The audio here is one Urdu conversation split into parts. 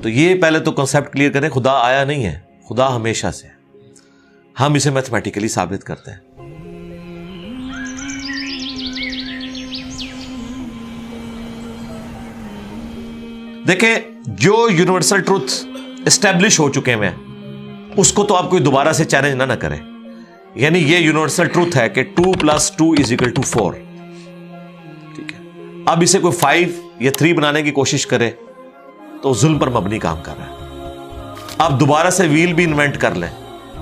تو یہ پہلے تو کنسپٹ کلیئر کریں، خدا آیا نہیں ہے، خدا ہمیشہ سے ہے، ہم اسے میتھمیٹیکلی ثابت کرتے ہیں۔ دیکھیں، جو یونیورسل ٹروتھ اسٹیبلش ہو چکے ہیں اس کو تو آپ کوئی دوبارہ سے چیلنج نہ کریں۔ یعنی یہ یونیورسل ٹروتھ ہے کہ 2 + 2 = 4، ٹھیک ہے؟ اب اسے کوئی 5 یا 3 بنانے کی کوشش کرے تو ظلم پر مبنی کام کر رہا ہے۔ آپ دوبارہ سے ویل بھی انوینٹ کر لیں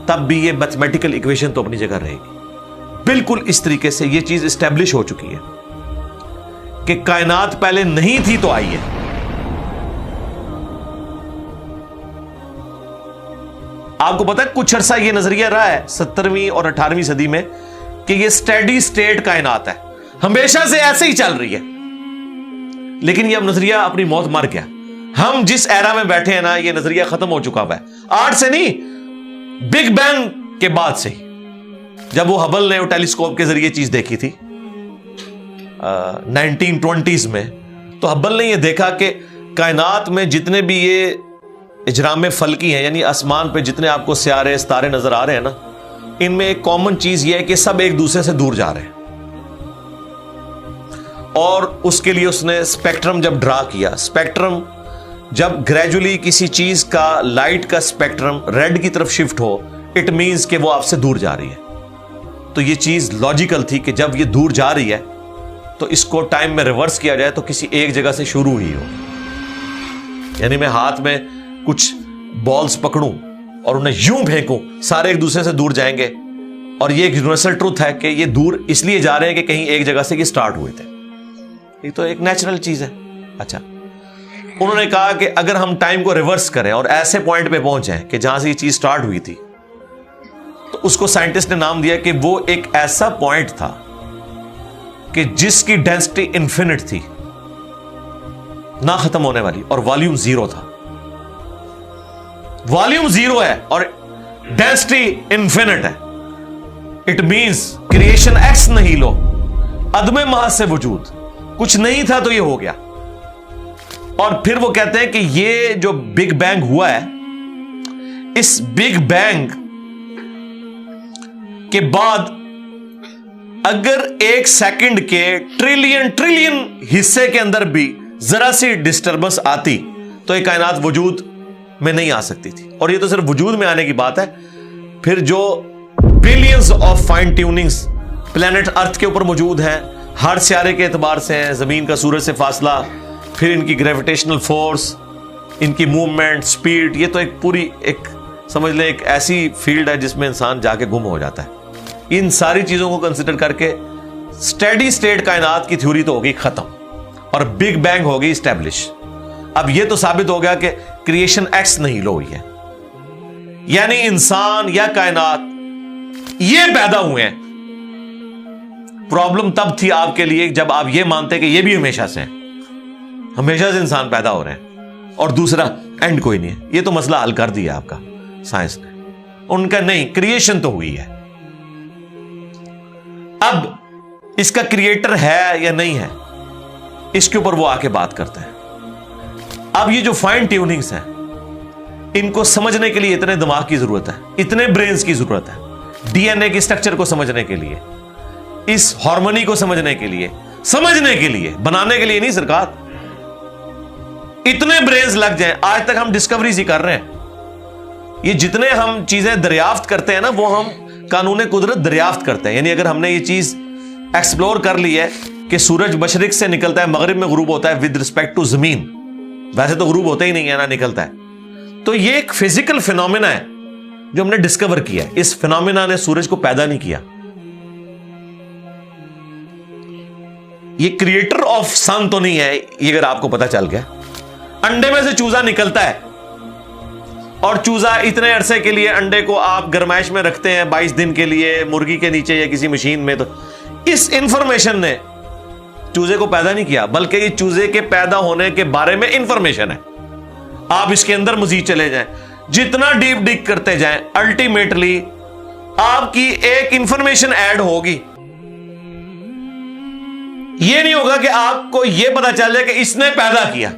تب بھی یہ میتھمیٹیکل ایکویشن تو اپنی جگہ رہے گی۔ بالکل اس طریقے سے یہ چیز اسٹیبلش ہو چکی ہے کہ کائنات پہلے نہیں تھی تو آئی ہے۔ آپ کو پتا ہے کچھ عرصہ یہ نظریہ رہا ہے 17ویں اور 18ویں صدی میں کہ یہ اسٹیڈی اسٹیٹ کائنات ہے، ہمیشہ سے ایسے ہی چل رہی ہے، لیکن یہ اب نظریہ اپنی موت مر گیا۔ ہم جس ایرا میں بیٹھے ہیں نا، یہ نظریہ ختم ہو چکا ہے، آج سے نہیں، بگ بینگ کے بعد سے ہی، جب وہ ہبل نے ٹیلیسکوپ کے ذریعے چیز دیکھی تھی 1920s میں، تو ہبل نے یہ دیکھا کہ کائنات میں جتنے بھی یہ اجرام فلکی ہیں، یعنی آسمان پہ جتنے آپ کو سیارے ستارے نظر آ رہے ہیں نا، ان میں ایک کامن چیز یہ ہے کہ سب ایک دوسرے سے دور جا رہے ہیں۔ اور اس کے لیے اس نے اسپیکٹرم جب ڈرا کیا، اسپیکٹرم جب گریجولی کسی چیز کا لائٹ کا اسپیکٹرم ریڈ کی طرف شفٹ ہو، اٹ مینز کہ وہ آپ سے دور جا رہی ہے۔ تو یہ چیز لاجیکل تھی کہ جب یہ دور جا رہی ہے تو اس کو ٹائم میں ریورس کیا جائے تو کسی ایک جگہ سے شروع ہی ہو۔ یعنی میں ہاتھ میں کچھ بالز پکڑوں اور انہیں یوں پھینکوں، سارے ایک دوسرے سے دور جائیں گے، اور یہ ایک یونیورسل ٹروتھ ہے کہ یہ دور اس لیے جا رہے ہیں کہ کہیں ایک جگہ سے یہ سٹارٹ ہوئے تھے۔ یہ تو ایک نیچرل چیز ہے۔ اچھا، انہوں نے کہا کہ اگر ہم ٹائم کو ریورس کریں اور ایسے پوائنٹ پہ پہنچ جائیں کہ جہاں سے یہ چیز سٹارٹ ہوئی تھی، تو اس کو سائنٹسٹ نے نام دیا کہ وہ ایک ایسا پوائنٹ تھا کہ جس کی ڈینسٹی انفینٹ تھی، نہ ختم ہونے والی، اور والیوم 0 تھا۔ والیوم 0 ہے اور ڈینسٹی انفینٹ ہے، اٹ مینز کریشن ایکس نہیں لو، عدم محض سے وجود، کچھ نہیں تھا تو یہ ہو گیا۔ اور پھر وہ کہتے ہیں کہ یہ جو بگ بینگ ہوا ہے، اس بگ بینگ کے بعد اگر 1 سیکنڈ کے ٹریلین حصے کے اندر بھی ذرا سی ڈسٹربنس آتی تو یہ کائنات وجود میں نہیں آ سکتی تھی۔ اور یہ تو صرف وجود میں آنے کی بات ہے، پھر جو billions of fine tunings planet earth کے اوپر موجود ہیں، ہر سیارے کے اعتبار سے ہیں، زمین کا سورج سے فاصلہ، پھر ان کی گریویٹیشنل فورس، ان کی موومنٹ، سپیڈ، یہ تو ایک پوری ایک سمجھ لیں ایک ایسی فیلڈ ہے جس میں انسان جا کے گم ہو جاتا ہے۔ ان ساری چیزوں کو کنسیڈر کر کے اسٹیڈی اسٹیٹ کائنات کی تھیوری تو ہوگی ختم اور بگ بینگ ہوگی اسٹیبلش۔ اب یہ تو ثابت ہو گیا کہ کریشن ایکس نہیں لو ہوئی ہے، یعنی انسان یا کائنات یہ پیدا ہوئے ہیں۔ پرابلم تب تھی آپ کے لیے جب آپ یہ مانتے کہ یہ بھی ہمیشہ سے ہیں، ہمیشہ سے انسان پیدا ہو رہے ہیں اور دوسرا اینڈ کوئی نہیں ہے۔ یہ تو مسئلہ حل کر دیا آپ کا سائنس نے، ان کا نہیں، کریشن تو ہوئی ہے۔ اب اس کا کریٹر ہے یا نہیں ہے، اس کے اوپر وہ آ کے بات کرتے ہیں۔ اب یہ جو فائن ٹیوننگز ہیں، ان کو سمجھنے کے لیے اتنے دماغ کی ضرورت ہے، اتنے برینز کی ضرورت ہے، ڈی این اے کی اسٹرکچر کو سمجھنے کے لیے، اس ہارمونی کو سمجھنے کے لیے، بنانے کے لیے نہیں سرکار، اتنے برینز لگ جائیں۔ آج تک ہم ڈسکوریز ہی کر رہے ہیں۔ یہ جتنے ہم چیزیں دریافت کرتے ہیں نا، وہ ہم قانون قدرت دریافت کرتے ہیں۔ یعنی اگر ہم نے یہ چیز ایکسپلور کر لی ہے کہ سورج مشرق سے نکلتا ہے، مغرب میں غروب ہوتا ہے ود رسپیکٹ ٹو زمین، ویسے تو غروب ہوتا ہی نہیں ہے نا، نکلتا ہے، تو یہ ایک فزیکل فینومینا ہے جو ہم نے ڈسکور کیا ہے۔ اس فینومینا نے سورج کو پیدا نہیں کیا، یہ کریٹر آف سن تو نہیں ہے، یہ اگر آپ کو پتا چل گیا۔ انڈے میں سے چوزا نکلتا ہے اور چوزا اتنے عرصے کے لیے انڈے کو آپ گرمائش میں رکھتے ہیں 22 دن کے لیے مرغی کے نیچے یا کسی مشین میں، تو اس انفارمیشن نے چوزے کو پیدا نہیں کیا، بلکہ یہ چوزے کے پیدا ہونے کے بارے میں انفارمیشن ہے۔ آپ اس کے اندر مزید چلے جائیں، جتنا ڈیپ ڈگ کرتے جائیں، الٹیمیٹلی آپ کی ایک انفارمیشن ایڈ ہوگی۔ یہ نہیں ہوگا کہ آپ کو یہ پتا چل جائے کہ اس نے پیدا کیا،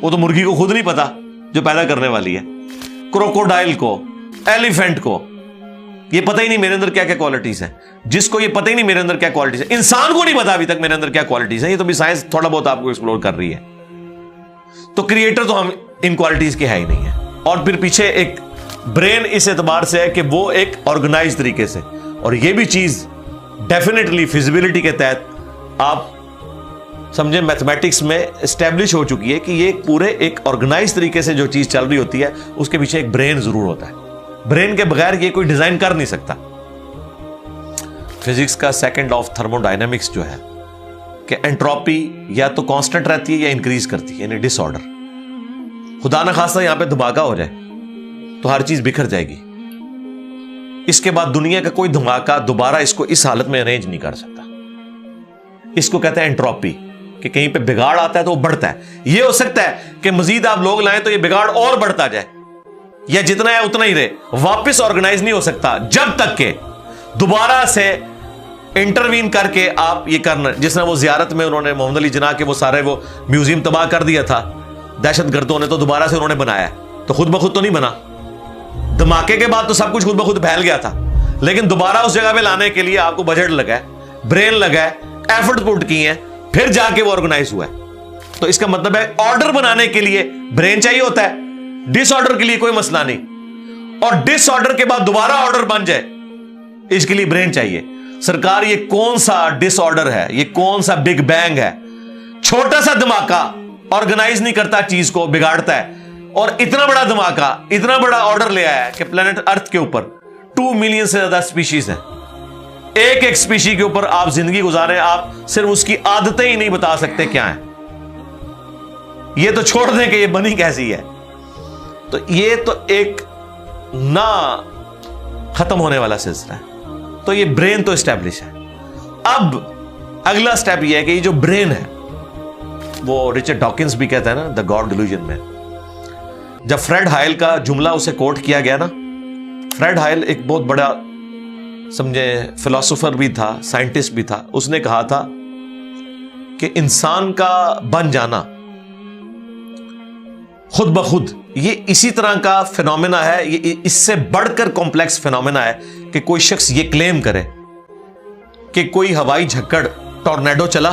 وہ تو مرغی کو خود نہیں پتا جو پیدا کرنے والی ہے. کروکوڈائل کو, ایلیفینٹ کو یہ پتہ ہی نہیں میرے اندر کیا کیا کوالٹیز ہیں. جس کو یہ پتہ ہی نہیں میرے اندر کیا کوالٹیز ہیں, انسان کو نہیں پتا ابھی تک میرے اندر کیا کوالٹیز ہیں. یہ تو بھی سائنس تھوڑا بہت آپ کو ایکسپلور کر رہی ہے. تو کریٹر تو ہم ان کوالٹیز کے ہے ہی نہیں ہے. اور پھر پیچھے ایک برین اس اعتبار سے ہے کہ وہ ایک آرگنائز طریقے سے, اور یہ بھی چیز ڈیفینیٹلی فیزیبلٹی کے تحت آپ سمجھیں میتھمیٹکس میں اسٹیبلش ہو چکی ہے کہ یہ پورے ایک آرگنائز طریقے سے جو چیز چل رہی ہوتی ہے اس کے پیچھے ایک برین ضرور ہوتا ہے. برین کے بغیر یہ کوئی ڈیزائن کر نہیں سکتا. فزکس کا سیکنڈ آف تھرمو ڈائنامکس جو ہے کہ انٹروپی یا تو کانسٹنٹ رہتی ہے یا انکریز کرتی ہے, یعنی ڈس آرڈر. خدا نہ خواستہ یہاں پہ دھماکہ ہو جائے تو ہر چیز بکھر جائے گی. اس کے بعد دنیا کا کوئی دھماکہ دوبارہ اس کو اس حالت میں ارینج نہیں کر سکتا. اس کو کہتے ہیں انٹروپی, کہ کہیں پہ بگاڑ آتا ہے تو وہ بڑھتا ہے. یہ ہو سکتا ہے کہ مزید آپ لوگ لائیں تو یہ بگاڑ اور بڑھتا جائے, یا جتنا ہے اتنا ہی رہے, واپس آرگنائز نہیں ہو سکتا جب تک کہ دوبارہ سے انٹروین کر کے آپ یہ کرنا. جس طرح وہ زیارت میں انہوں نے محمد علی جناح کے وہ سارے وہ میوزیم تباہ کر دیا تھا دہشت گردوں نے, تو دوبارہ سے انہوں نے بنایا, تو خود بخود تو نہیں بنا. دھماکے کے بعد تو سب کچھ خود بخود پھیل گیا تھا, لیکن دوبارہ اس جگہ پہ لانے کے لیے آپ کو بجٹ لگا ہے, برین لگا ہے, ایفرٹ پٹ کی ہیں, پھر جا کے وہ آرگنائز ہوا ہے. تو اس کا مطلب ہے آرڈر بنانے کے لیے برین چاہیے ہوتا ہے, ڈس آرڈر کے لیے کوئی مسئلہ نہیں, اور ڈس آرڈر کے بعد دوبارہ آرڈر بن جائے اس کے لیے برین چاہیے. سرکار یہ کون سا ڈس آرڈر ہے, یہ کون سا بگ بینگ ہے؟ چھوٹا سا دھماکہ آرگنائز نہیں کرتا, چیز کو بگاڑتا ہے, اور اتنا بڑا دھماکہ اتنا بڑا آرڈر لے آیا ہے کہ پلانٹ ارتھ کے اوپر 2 ملین سے زیادہ اسپیشیز ہیں. ایک ایک اسپیشی کے اوپر آپ زندگی گزارے, آپ صرف اس کی عادتیں ہی نہیں بتا سکتے کیا ہیں. یہ تو چھوڑ دیں کہ یہ بنی کیسی ہے. تو یہ تو ایک نہ ختم ہونے والا سلسلہ ہے. تو یہ برین تو اسٹیبلش ہے. اب اگلا سٹیپ یہ ہے کہ یہ جو برین ہے, وہ رچرڈ ڈاکنز بھی کہتا ہے نا دا گاڈ ڈیلوژن میں, جب فریڈ ہائل کا جملہ اسے کوٹ کیا گیا نا, فریڈ ہائل ایک بہت بڑا سمجھے فلاسفر بھی تھا, سائنٹسٹ بھی تھا. اس نے کہا تھا کہ انسان کا بن جانا خود بخود یہ اسی طرح کا فینومینا ہے, یہ اس سے بڑھ کر کمپلیکس فینومینا ہے کہ کوئی شخص یہ کلیم کرے کہ کوئی ہوائی جھکڑ ٹورنیڈو چلا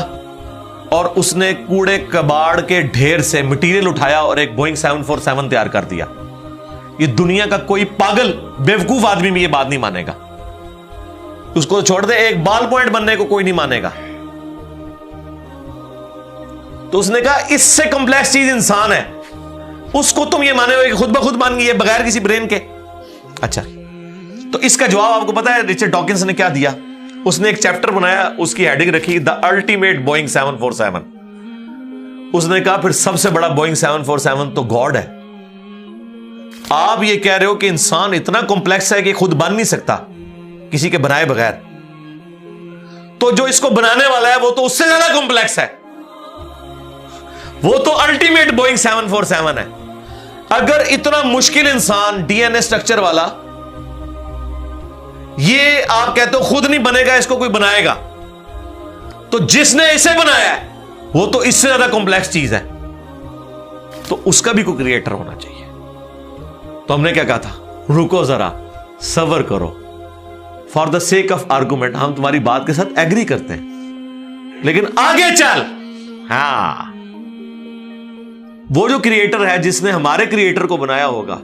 اور اس نے کوڑے کباڑ کے ڈھیر سے مٹیریل اٹھایا اور ایک بوئنگ 747 تیار کر دیا. یہ دنیا کا کوئی پاگل بیوقوف آدمی بھی یہ بات نہیں مانے گا. اس کو چھوڑ دے, ایک بال پوائنٹ بننے کو کوئی نہیں مانے گا. تو اس نے کہا اس سے کمپلیکس چیز انسان ہے, اس کو تم یہ مانے ہو کہ خود بخود بن گئی ہے بغیر کسی برین کے. اچھا, تو اس کا جواب آپ کو پتا ہے رچرڈ ڈاکنز نے کیا دیا؟ اس نے ایک چیپٹر بنایا, اس کی ہیڈنگ رکھی دا الٹیمیٹ بوئنگ 747. اس نے کہا پھر سب سے بڑا بوئنگ 747 تو گاڈ ہے. آپ یہ کہہ رہے ہو کہ انسان اتنا کمپلیکس ہے کہ خود بن نہیں سکتا کسی کے بنائے بغیر, تو جو اس کو بنانے والا ہے وہ تو اس سے زیادہ کمپلیکس ہے, وہ تو الٹیمیٹ بوئنگ 747 ہے. اگر اتنا مشکل انسان ڈی این اے اسٹرکچر والا یہ آپ کہتے ہو خود نہیں بنے گا, اس کو کوئی بنائے گا, تو جس نے اسے بنایا ہے وہ تو اس سے زیادہ کمپلیکس چیز ہے, تو اس کا بھی کوئی کریٹر ہونا چاہیے. تو ہم نے کیا کہا تھا, رکو ذرا صبر کرو, for the sake of argument ہم تمہاری بات کے ساتھ ایگری کرتے ہیں, لیکن آگے چل. ہاں, وہ جو کریٹر ہے جس نے ہمارے کریٹر کو بنایا ہوگا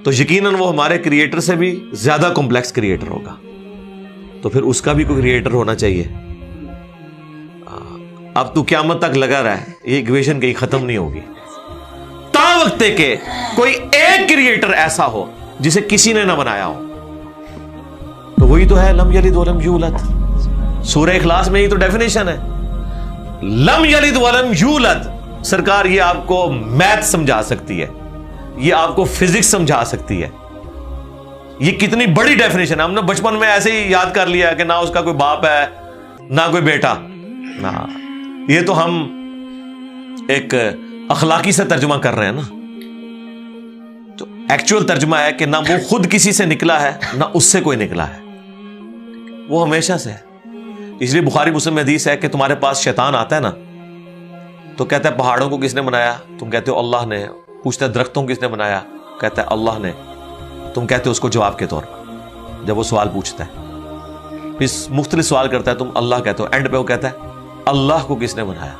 تو یقیناً وہ ہمارے کریٹر سے بھی زیادہ کمپلیکس کریٹر ہوگا, تو پھر اس کا بھی کوئی کریٹر ہونا چاہیے. اب تو قیامت تک لگا رہا ہے, یہ ایکویشن کہیں ختم نہیں ہوگی تا وقت کہ کوئی ایک کریٹر ایسا ہو جسے کسی نے نہ بنایا ہو. تو وہی تو ہے لم یلد ولم یولد. سورہ اخلاص میں ہی تو ڈیفینیشن ہے, لم یلد ولم یولد. سرکار یہ آپ کو میتھ سمجھا سکتی ہے, یہ آپ کو فزکس سمجھا سکتی ہے. یہ کتنی بڑی ڈیفینیشن ہے. ہم نے بچپن میں ایسے ہی یاد کر لیا کہ نہ اس کا کوئی باپ ہے نہ کوئی بیٹا. نہ, یہ تو ہم ایک اخلاقی سے ترجمہ کر رہے ہیں نا. تو ایکچوئل ترجمہ ہے کہ نہ وہ خود کسی سے نکلا ہے نہ اس سے کوئی نکلا ہے, وہ ہمیشہ سے ہے. اس لیے بخاری مسلم میں حدیث ہے کہ تمہارے پاس شیطان آتا ہے نا تو کہتا ہے پہاڑوں کو کس نے بنایا؟ تم کہتے ہو اللہ نے. پوچھتا ہے درختوں کس نے بنایا؟ کہتا ہے اللہ نے. تم کہتے ہو اس کو جواب کے طور پر جب وہ سوال پوچھتا ہے. پھر مختلف سوال کرتا ہے, تم اللہ کہتے ہو. اینڈ پہ وہ کہتا ہے اللہ کو کس نے بنایا؟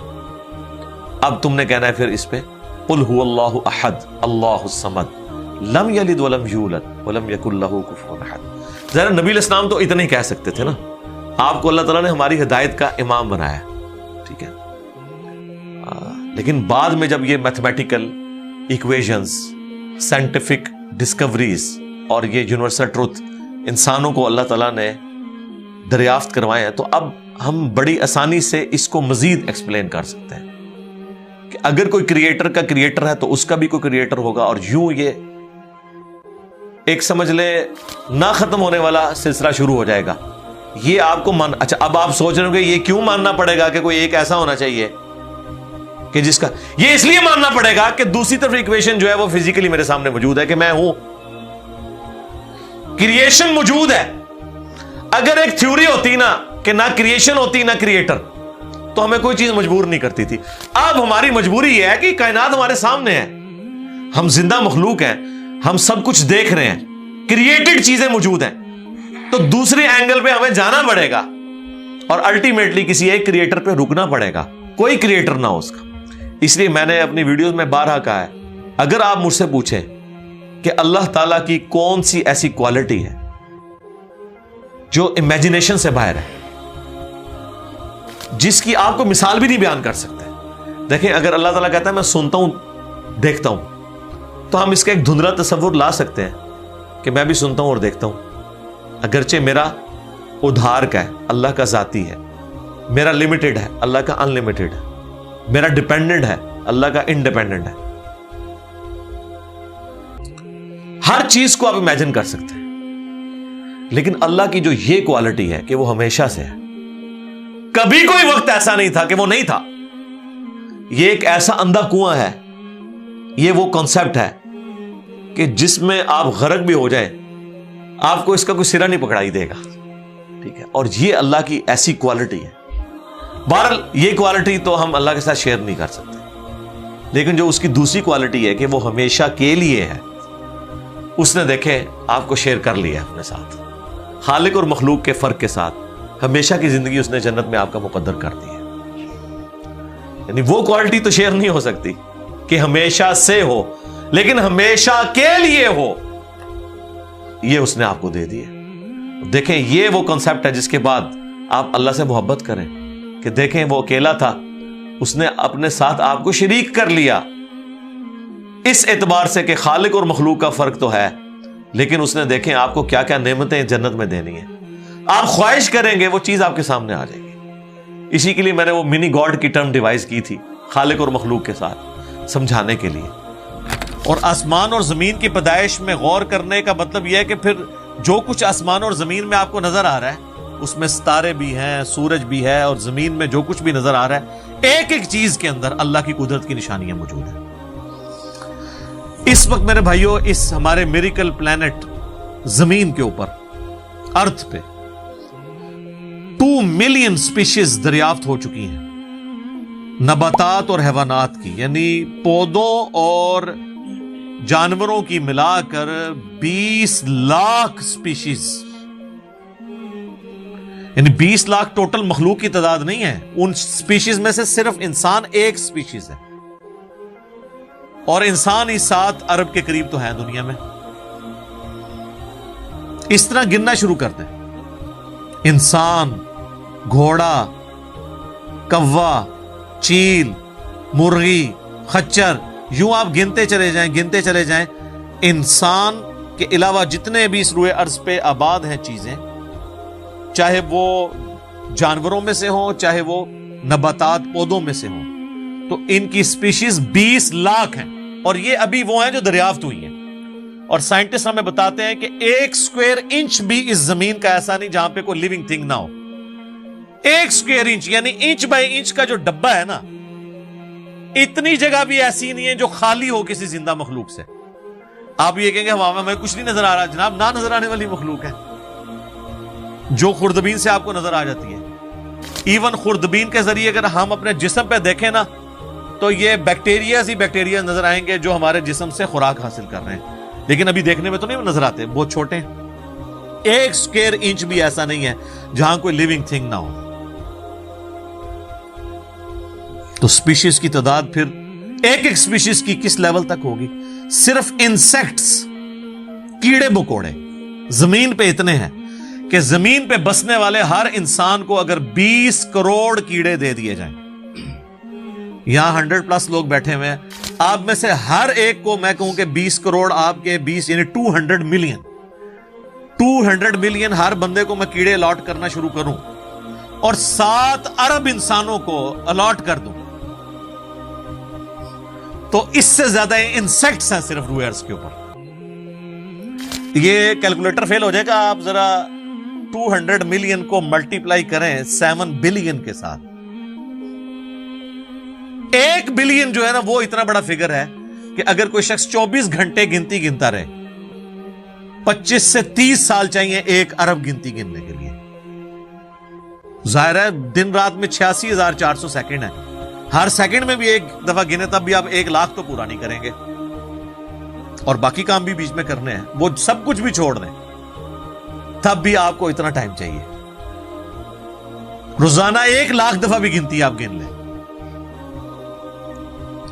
اب تم نے کہنا ہے پھر اس پہ قل هو اللہ احد اللہ الصمد لم یلد ولم یولد ولم یکن لہ کفوا احد. ذرا نبی علیہ السلام تو اتنا ہی کہہ سکتے تھے نا. آپ کو اللہ تعالیٰ نے ہماری ہدایت کا امام بنایا, ٹھیک ہے. لیکن بعد میں جب یہ میتھمیٹیکل ایکویشنز, سائنٹیفک ڈسکوریز اور یہ یونیورسل ٹروتھ انسانوں کو اللہ تعالیٰ نے دریافت کروائے ہیں, تو اب ہم بڑی آسانی سے اس کو مزید ایکسپلین کر سکتے ہیں کہ اگر کوئی کریٹر کا کریٹر ہے تو اس کا بھی کوئی کریٹر ہوگا. اور یوں یہ ایک سمجھ لے نہ ختم ہونے والا سلسلہ شروع ہو جائے گا. یہ آپ کو اچھا اب آپ سوچ رہے ہوں کہ یہ کیوں ماننا پڑے گا کہ کوئی ایک ایسا ہونا چاہیے کہ جس کا, یہ اس لیے ماننا پڑے گا کہ دوسری طرف ایکویشن جو ہے وہ فزیکلی میرے سامنے موجود ہے کہ میں ہوں, کریشن موجود ہے. اگر ایک تھیوری ہوتی نا کہ نہ کریشن ہوتی نہ کریٹر تو ہمیں کوئی چیز مجبور نہیں کرتی تھی. اب ہماری مجبوری یہ ہے کہ کائنات ہمارے سامنے ہے, ہم زندہ مخلوق ہیں, ہم سب کچھ دیکھ رہے ہیں, کریٹڈ چیزیں موجود ہیں, تو دوسرے اینگل پہ ہمیں جانا پڑے گا اور الٹیمیٹلی کسی ایک کریٹر پہ رکنا پڑے گا, کوئی کریٹر نہ ہو اس کا. اس لیے میں نے اپنی ویڈیوز میں بارہا کہا ہے, اگر آپ مجھ سے پوچھیں کہ اللہ تعالیٰ کی کون سی ایسی کوالٹی ہے جو امیجنیشن سے باہر ہے, جس کی آپ کو مثال بھی نہیں بیان کر سکتے. دیکھیں اگر اللہ تعالیٰ کہتا ہے میں سنتا ہوں دیکھتا ہوں, تو ہم اس کا ایک دھندلا تصور لا سکتے ہیں کہ میں بھی سنتا ہوں اور دیکھتا ہوں, اگرچہ میرا ادھار کا ہے, اللہ کا ذاتی ہے, میرا لمیٹڈ ہے, اللہ کا ان لمیٹڈ ہے, میرا ڈیپینڈنٹ ہے, اللہ کا انڈیپینڈنٹ ہے. ہر چیز کو آپ امیجن کر سکتے ہیں, لیکن اللہ کی جو یہ کوالٹی ہے کہ وہ ہمیشہ سے ہے, کبھی کوئی وقت ایسا نہیں تھا کہ وہ نہیں تھا. یہ ایک ایسا اندھا کنواں ہے, یہ وہ کانسیپٹ ہے کہ جس میں آپ غرق بھی ہو جائیں آپ کو اس کا کوئی سرا نہیں پکڑائی دے گا, ٹھیک ہے. اور یہ اللہ کی ایسی کوالٹی ہے. بہرحال یہ کوالٹی تو ہم اللہ کے ساتھ شیئر نہیں کر سکتے, لیکن جو اس کی دوسری کوالٹی ہے کہ وہ ہمیشہ کے لیے ہے, اس نے دیکھے آپ کو شیئر کر لیا اپنے ساتھ, خالق اور مخلوق کے فرق کے ساتھ ہمیشہ کی زندگی اس نے جنت میں آپ کا مقدر کر دی ہے. یعنی وہ کوالٹی تو شیئر نہیں ہو سکتی کہ ہمیشہ سے ہو, لیکن ہمیشہ کے لیے ہو, یہ اس نے آپ کو دے دی ہے. دیکھیں یہ وہ کنسپٹ ہے جس کے بعد آپ اللہ سے محبت کریں کہ دیکھیں وہ اکیلا تھا, اس نے اپنے ساتھ آپ کو شریک کر لیا, اس اعتبار سے کہ خالق اور مخلوق کا فرق تو ہے, لیکن اس نے دیکھیں آپ کو کیا کیا نعمتیں جنت میں دینی ہیں. آپ خواہش کریں گے وہ چیز آپ کے سامنے آ جائے گی. اسی کے لیے میں نے وہ منی گاڈ کی ٹرم ڈیوائز کی تھی خالق اور مخلوق کے ساتھ سمجھانے کے لیے. اور آسمان اور زمین کی پیدائش میں غور کرنے کا مطلب یہ ہے کہ پھر جو کچھ آسمان اور زمین میں آپ کو نظر آ رہا ہے, اس میں ستارے بھی ہیں, سورج بھی ہے, اور زمین میں جو کچھ بھی نظر آ رہا ہے, ایک ایک چیز کے اندر اللہ کی قدرت کی نشانیاں موجود ہیں. اس وقت میرے بھائیوں اس ہمارے میریکل پلانٹ زمین کے اوپر, ارتھ پہ 2 ملین سپیشیز دریافت ہو چکی ہیں, نباتات اور حیوانات کی, یعنی پودوں اور جانوروں کی ملا کر 20 لاکھ سپیشیز, یعنی 20 لاکھ ٹوٹل مخلوق کی تعداد نہیں ہے. ان سپیشیز میں سے صرف انسان ایک سپیشیز ہے, اور انسان ہی 7 ارب کے قریب تو ہے دنیا میں. اس طرح گننا شروع کرتے ہیں, انسان, گھوڑا, کوا, چیل, مرغی, خچر, یوں آپ گنتے چلے جائیں. انسان کے علاوہ جتنے بھی اس روئے ارض پہ آباد ہیں چیزیں, چاہے وہ جانوروں میں سے ہوں چاہے وہ نباتات پودوں میں سے ہوں, تو ان کی سپیشیز 20 لاکھ ہیں. اور یہ ابھی وہ ہیں جو دریافت ہوئی ہیں. اور سائنٹسٹ ہمیں بتاتے ہیں کہ 1 اسکوائر انچ بھی اس زمین کا ایسا نہیں جہاں پہ کوئی لیونگ تھنگ نہ ہو. 1 اسکوائر انچ یعنی انچ بائی انچ کا جو ڈبہ ہے نا, اتنی جگہ بھی ایسی نہیں ہے جو خالی ہو کسی زندہ مخلوق سے. آپ یہ کہیں گے ہمیں کچھ نہیں نظر آ رہا, جناب نہ نظر آنے والی مخلوق ہے جو خوردبین سے آپ کو نظر آ جاتی ہے. ایون خوردبین کے ذریعے اگر ہم اپنے جسم پہ دیکھیں نا تو یہ بیکٹیریاز ہی بیکٹیریا نظر آئیں گے جو ہمارے جسم سے خوراک حاصل کر رہے ہیں، لیکن ابھی دیکھنے میں تو نہیں نظر آتے، بہت چھوٹے ہیں، 1 اسکوائر انچ بھی ایسا نہیں ہے جہاں کوئی لیونگ تھنگ نہ ہو۔ تو سپیشیز کی تعداد پھر ایک ایک سپیشیز کی کس لیول تک ہوگی؟ صرف انسیکٹس، کیڑے مکوڑے زمین پہ اتنے ہیں کہ زمین پہ بسنے والے ہر انسان کو اگر 20 کروڑ کیڑے دے دیے جائیں، یہاں 100+ لوگ بیٹھے ہوئے ہیں، آپ میں سے ہر ایک کو میں کہوں کہ 20 کروڑ آپ کے 20 یعنی 200 ملین ہر بندے کو میں کیڑے الاٹ کرنا شروع کروں اور 7 ارب انسانوں کو الاٹ کر دوں، تو اس سے زیادہ انسیکٹس ہیں صرف روئے ارض کے اوپر۔ یہ کیلکولیٹر فیل ہو جائے گا، آپ ذرا 200 ملین کو ملٹیپلائی کریں 7 بلین کے ساتھ، 1 بلین جو ہے نا وہ اتنا بڑا فگر ہے کہ اگر کوئی شخص 24 گھنٹے گنتی گنتا رہے، 25 سے 30 سال چاہیے 1 ارب گنتی گننے کے لیے۔ ظاہر ہے دن رات میں 86,400 سیکنڈ ہے، ہر سیکنڈ میں بھی 1 دفعہ گنے تب بھی آپ 1 لاکھ تو پورا نہیں کریں گے، اور باقی کام بھی بیچ میں کرنے ہیں، وہ سب کچھ بھی چھوڑ دیں تب بھی آپ کو اتنا ٹائم چاہیے۔ روزانہ 1 لاکھ دفعہ بھی گنتی آپ گن لیں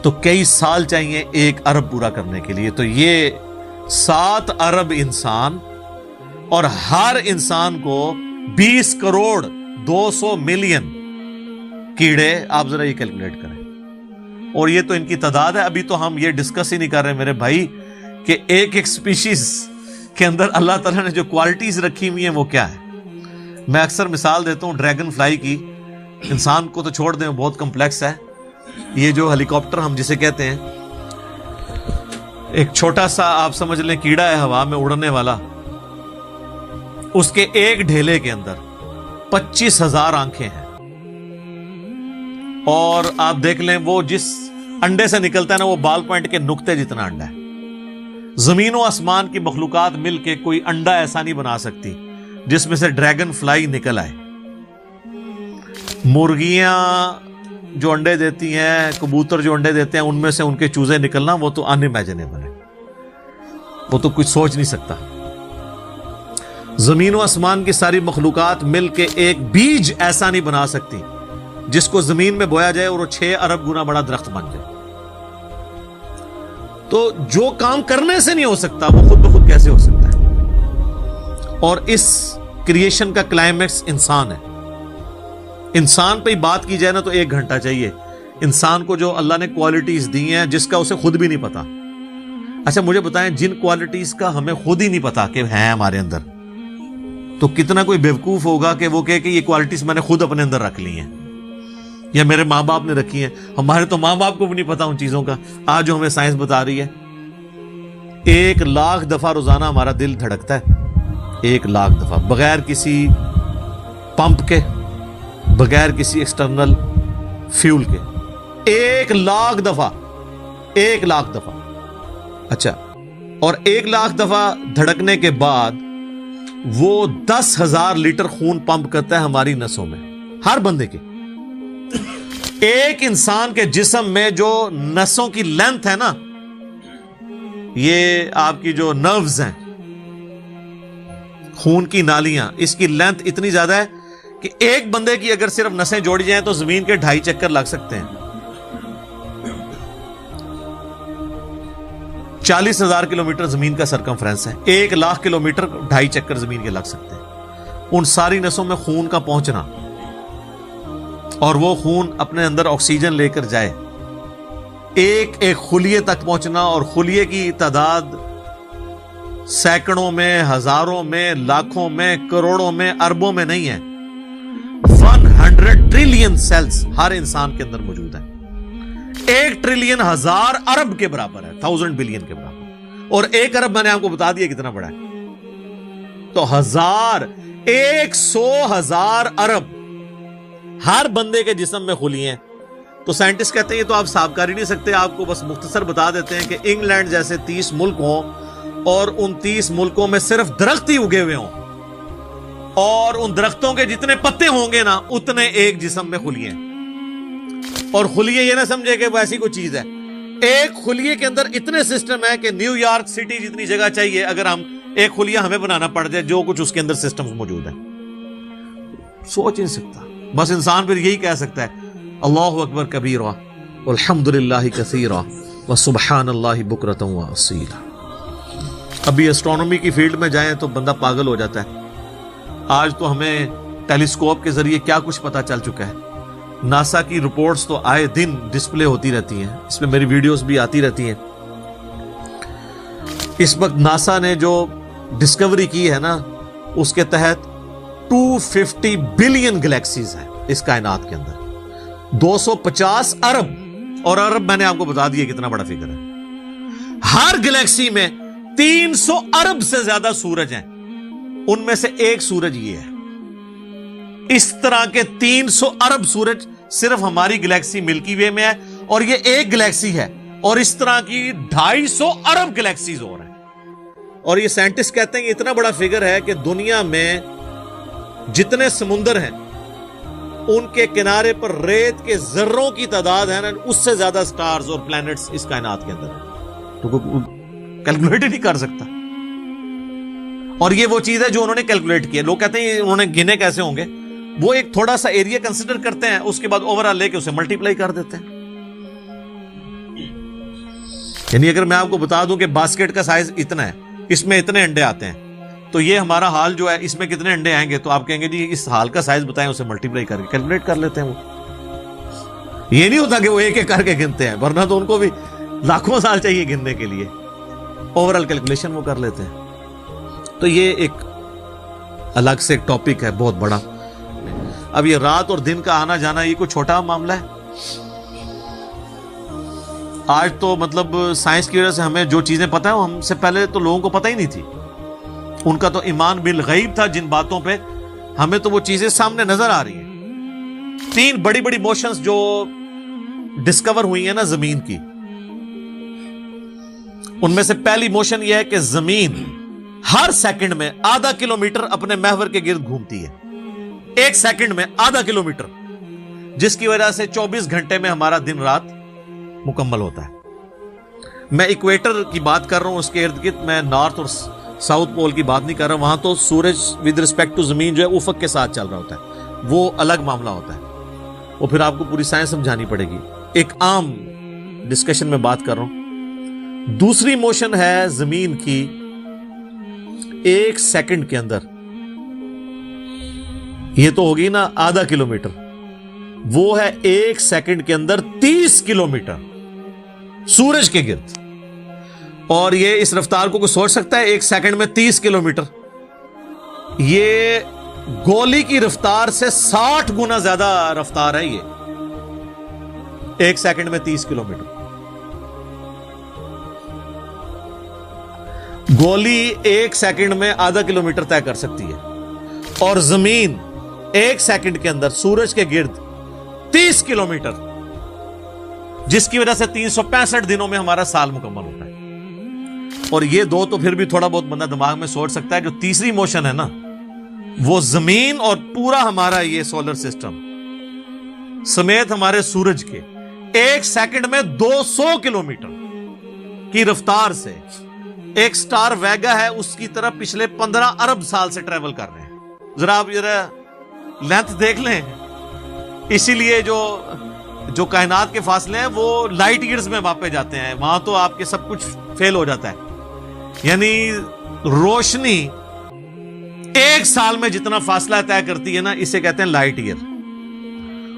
تو کئی سال چاہیے 1 ارب پورا کرنے کے لیے۔ تو یہ 7 ارب انسان، اور ہر انسان کو 20 کروڑ 200 ملین کیڑے، آپ ذرا یہ کیلکولیٹ کریں، اور یہ تو ان کی تعداد ہے۔ ابھی تو ہم یہ ڈسکس ہی نہیں کر رہے میرے بھائی کہ ایک ایک سپیشیز کے اندر اللہ تعالیٰ نے جو کوالٹیز رکھی ہوئی ہیں وہ کیا ہے۔ میں اکثر مثال دیتا ہوں ڈریگن فلائی کی، انسان کو تو چھوڑ دیں بہت کمپلیکس ہے، یہ جو ہیلی کاپٹر ہم جسے کہتے ہیں، ایک چھوٹا سا آپ سمجھ لیں کیڑا ہے ہوا میں اڑنے والا، اس کے ایک ڈھیلے کے اندر 25,000 آنکھیں ہیں، اور آپ دیکھ لیں وہ جس انڈے سے نکلتا ہے نا وہ بال پوائنٹ کے نقطے جتنا انڈا ہے۔ زمین و آسمان کی مخلوقات مل کے کوئی انڈا ایسا نہیں بنا سکتی جس میں سے ڈریگن فلائی نکل آئے۔ مرغیاں جو انڈے دیتی ہیں، کبوتر جو انڈے دیتے ہیں، ان میں سے ان کے چوزے نکلنا وہ تو ان امیجنیبل ہے، وہ تو کچھ سوچ نہیں سکتا۔ زمین و آسمان کی ساری مخلوقات مل کے ایک بیج ایسا نہیں بنا سکتی جس کو زمین میں بویا جائے اور وہ 6 ارب گنا بڑا درخت بن جائے۔ تو جو کام کرنے سے نہیں ہو سکتا وہ خود بخود کیسے ہو سکتا ہے؟ اور اس کریشن کا کلائمیکس انسان ہے۔ انسان پہ ہی بات کی جائے نا تو 1 گھنٹہ چاہیے، انسان کو جو اللہ نے کوالٹیز دی ہیں جس کا اسے خود بھی نہیں پتا۔ اچھا مجھے بتائیں جن کوالٹیز کا ہمیں خود ہی نہیں پتا کہ ہیں ہمارے اندر، تو کتنا کوئی بیوقوف ہوگا کہ وہ کہے کہ یہ کوالٹیز میں نے خود اپنے اندر رکھ لی ہیں یا میرے ماں باپ نے رکھی ہیں۔ ہمارے تو ماں باپ کو بھی نہیں پتا ان چیزوں کا، آج جو ہمیں سائنس بتا رہی ہے۔ 1 لاکھ دفعہ روزانہ ہمارا دل دھڑکتا ہے، 1 لاکھ دفعہ، بغیر کسی پمپ کے، بغیر کسی ایکسٹرنل فیول کے، 1 لاکھ دفعہ، 1 لاکھ دفعہ۔ اچھا، اور 1 لاکھ دفعہ دھڑکنے کے بعد وہ 10,000 لیٹر خون پمپ کرتا ہے ہماری نسوں میں، ہر بندے کے۔ ایک انسان کے جسم میں جو نسوں کی لینتھ ہے نا، یہ آپ کی جو نروز ہیں، خون کی نالیاں، اس کی لینتھ اتنی زیادہ ہے کہ ایک بندے کی اگر صرف نسیں جوڑی جائیں تو زمین کے 2.5 چکر لگ سکتے ہیں۔ 40,000 کلومیٹر زمین کا سرکمفرنس ہے، 1 لاکھ کلومیٹر 2.5 چکر زمین کے لگ سکتے ہیں۔ ان ساری نسوں میں خون کا پہنچنا اور وہ خون اپنے اندر آکسیجن لے کر جائے، ایک ایک خلیے تک پہنچنا، اور خلیے کی تعداد سینکڑوں میں، ہزاروں میں، لاکھوں میں، کروڑوں میں، اربوں میں نہیں ہے۔ 100 ٹریلین سیلز ہر انسان کے اندر موجود ہیں۔ 1 ٹریلین 1000 ارب کے برابر ہے، 1000 بلین کے برابر، اور 1 ارب میں نے آپ کو بتا دیا کتنا بڑا ہے۔ تو 100,000 ارب ہر بندے کے جسم میں خلیے ہیں۔ تو سائنٹسٹ کہتے ہیں یہ تو آپ صاحب کر ہی نہیں سکتے، آپ کو بس مختصر بتا دیتے ہیں کہ انگلینڈ جیسے 30 ملک ہوں اور ان 30 ملکوں میں صرف درخت ہی اگے ہوئے ہوں، اور ان درختوں کے جتنے پتے ہوں گے نا اتنے ایک جسم میں خلیے ہیں، اور خلیے یہ نہ سمجھے کہ وہ ایسی کوئی چیز ہے. ایک خلیے کے اندر اتنے سسٹم ہے کہ نیو یارک سٹی جتنی جگہ چاہیے اگر ہم ایک خلیہ ہمیں بنانا پڑ جائے, جو کچھ اس کے اندر سسٹمز موجود ہیں, سوچ نہیں سکتا. بس انسان پھر یہی کہہ سکتا ہے اللہ اکبر کبیرہ والحمدللہ کثیرہ وسبحان اللہ بکرۃ واصیلا. ابھی اسٹرانومی کی فیلڈ میں جائیں تو بندہ پاگل ہو جاتا ہے. آج تو ہمیں ٹیلیسکوپ کے ذریعے کیا کچھ پتا چل چکا ہے. ناسا کی رپورٹس تو آئے دن ڈسپلے ہوتی رہتی ہیں, اس میں میری ویڈیوز بھی آتی رہتی ہیں. اس وقت ناسا نے جو ڈسکوری کی ہے نا, اس کے تحت 250 بلین گلیکسیز ہیں اس کائنات کے اندر, 250 ارب, اور ارب میں نے آپ کو بتا دیا کتنا بڑا فگر ہے. ہر گلیکسی میں 300 ارب سے زیادہ سورج ہیں, ان میں سے ایک سورج یہ ہے. اس طرح کے 300 ارب سورج صرف ہماری گلیکسی ملکی وے میں ہے, اور یہ ایک گلیکسی ہے, اور اس طرح کی 250 ارب گلیکسیز اور ہیں. اور یہ سائنٹسٹ کہتے ہیں کہ اتنا بڑا فگر ہے کہ دنیا میں جتنے سمندر ہیں ان کے کنارے پر ریت کے ذروں کی تعداد ہے نا, اس سے زیادہ سٹارز اور پلانٹس اس کائنات کے اندر ہیں. تو کیلکولیٹ ہی نہیں کر سکتا. اور یہ وہ چیز ہے جو انہوں نے کیلکولیٹ کی ہے. لوگ کہتے ہیں انہوں نے گنے کیسے ہوں گے, وہ ایک تھوڑا سا ایریا کنسیڈر کرتے ہیں, اس کے بعد اوور آل لے کے اسے ملٹیپلائی کر دیتے ہیں. یعنی اگر میں آپ کو بتا دوں کہ باسکٹ کا سائز اتنا ہے, اس میں اتنے انڈے آتے ہیں, تو یہ ہمارا حال جو ہے اس میں کتنے انڈے آئیں گے, تو آپ کہیں گے جی اس حال کا سائز بتائیں, اسے ملٹیپلائی کر کے کیلکولیٹ کر لیتے ہیں. وہ یہ نہیں ہوتا کہ وہ ایک ایک کر کے گنتے ہیں, ورنہ تو ان کو بھی لاکھوں سال چاہیے گننے کے لیے. اوور آل کیلکولیشن وہ کر لیتے ہیں. تو یہ ایک الگ سے ایک ٹاپک ہے بہت بڑا. اب یہ رات اور دن کا آنا جانا یہ کوئی چھوٹا معاملہ ہے. آج تو مطلب سائنس کی وجہ سے ہمیں جو چیزیں پتہ ہیں ہم سے پہلے تو لوگوں کو پتہ ہی نہیں تھی. ان کا تو ایمان بالغیب تھا جن باتوں پہ, ہمیں تو وہ چیزیں سامنے نظر آ رہی ہیں. 3 بڑی بڑی موشنز جو ڈسکور ہوئی ہیں نا زمین کی, ان میں سے پہلی موشن یہ ہے کہ زمین ہر سیکنڈ میں آدھا کلومیٹر اپنے محور کے گرد گھومتی ہے. ایک سیکنڈ میں آدھا کلومیٹر, جس کی وجہ سے 24 گھنٹے میں ہمارا دن رات مکمل ہوتا ہے. میں ایکویٹر کی بات کر رہا ہوں, اس کے ارد گرد, میں نارتھ اور ساؤتھ پول کی بات نہیں کر رہا. وہاں تو سورج ود ریسپیکٹ ٹو زمین جو ہے افق کے ساتھ چل رہا ہوتا ہے, وہ الگ معاملہ ہوتا ہے. وہ پھر آپ کو پوری سائنس سمجھانی پڑے گی. ایک عام ڈسکشن میں بات کر رہا ہوں. دوسری موشن ہے زمین کی ایک سیکنڈ کے اندر, یہ تو ہوگی نا آدھا کلومیٹر, وہ ہے ایک سیکنڈ کے اندر 30 کلومیٹر سورج کے گرد. اور یہ اس رفتار کو کوئی سوچ سکتا ہے, ایک سیکنڈ میں 30 کلومیٹر. یہ گولی کی رفتار سے 60 گنا زیادہ رفتار ہے. یہ ایک سیکنڈ میں 30 کلومیٹر. گولی ایک سیکنڈ میں آدھا کلومیٹر طے کر سکتی ہے, اور زمین ایک سیکنڈ کے اندر سورج کے گرد 30 کلومیٹر, جس کی وجہ سے 365 دنوں میں ہمارا سال مکمل ہوتا ہے. اور یہ دو تو پھر بھی تھوڑا بہت بندہ دماغ میں سوچ سکتا ہے. جو تیسری موشن ہے نا, وہ زمین اور پورا ہمارا یہ سولر سسٹم سمیت ہمارے سورج کے ایک سیکنڈ میں 200 کلومیٹر کی رفتار سے ایک سٹار ویگا ہے اس کی طرف پچھلے 15 ارب سال سے ٹریول کر رہے ہیں. ذرا آپ لینتھ دیکھ لیں. اسی لیے جو کائنات کے فاصلے ہیں وہ لائٹ ایئرز میں ماپے جاتے ہیں. وہاں تو آپ کے سب کچھ فیل ہو جاتا ہے. یعنی روشنی ایک سال میں جتنا فاصلہ طے کرتی ہے نا, اسے کہتے ہیں لائٹ ایئر.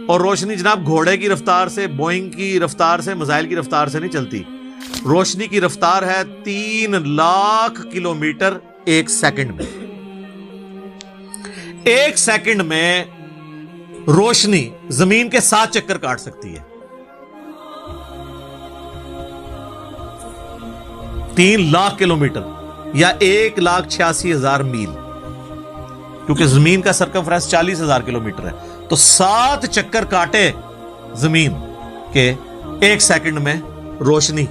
اور روشنی جناب گھوڑے کی رفتار سے, بوئنگ کی رفتار سے, میزائل کی رفتار سے نہیں چلتی. روشنی کی رفتار ہے 3 لاکھ کلومیٹر ایک سیکنڈ میں. ایک سیکنڈ میں روشنی زمین کے 7 چکر کاٹ سکتی ہے. 3 لاکھ کلومیٹر یا 1,86,000 میل, کیونکہ زمین کا سرکمفرنس 40,000 کلومیٹر ہے. تو 7 چکر کاٹے زمین کے ایک سیکنڈ میں روشنی,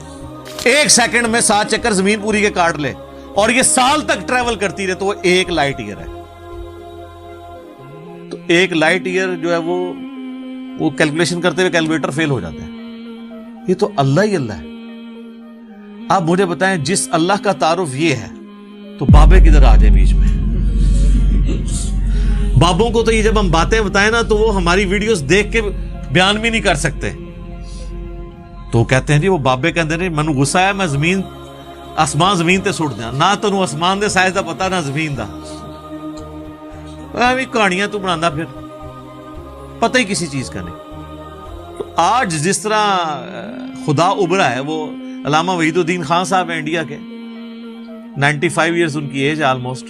ایک سیکنڈ میں 7 چکر زمین پوری کے کاٹ لے, اور یہ سال تک ٹریول کرتی رہے, تو وہ 1 لائٹ ایئر ہے. تو 1 لائٹ ایئر جو ہے وہ وہ کیلکولیشن کرتے ہوئے کیلکولیٹر فیل ہو جاتا ہے. یہ تو اللہ ہی اللہ ہے. آپ مجھے بتائیں جس اللہ کا تعارف یہ ہے تو بابے کدھر آ جائیں بیچ میں؟ بابوں کو تو یہ جب ہم باتیں بتائیں نا تو وہ ہماری ویڈیوز دیکھ کے بیان بھی نہیں کر سکتے. تو کہتے ہیں جی وہ بابے کہتے ہیں منو غصہ ہے میں زمین آسمان زمین تے سٹ جا نہ تینوں آسمان دے سائز دا پتا نہ زمین دا. کہانیاں تو بنانا پھر پتہ ہی کسی چیز کا نہیں. تو آج جس طرح خدا ابھرا ہے, وہ علامہ وحید الدین خان صاحب ہیں انڈیا کے, 95 ایئرز ان کی ایج آلموسٹ.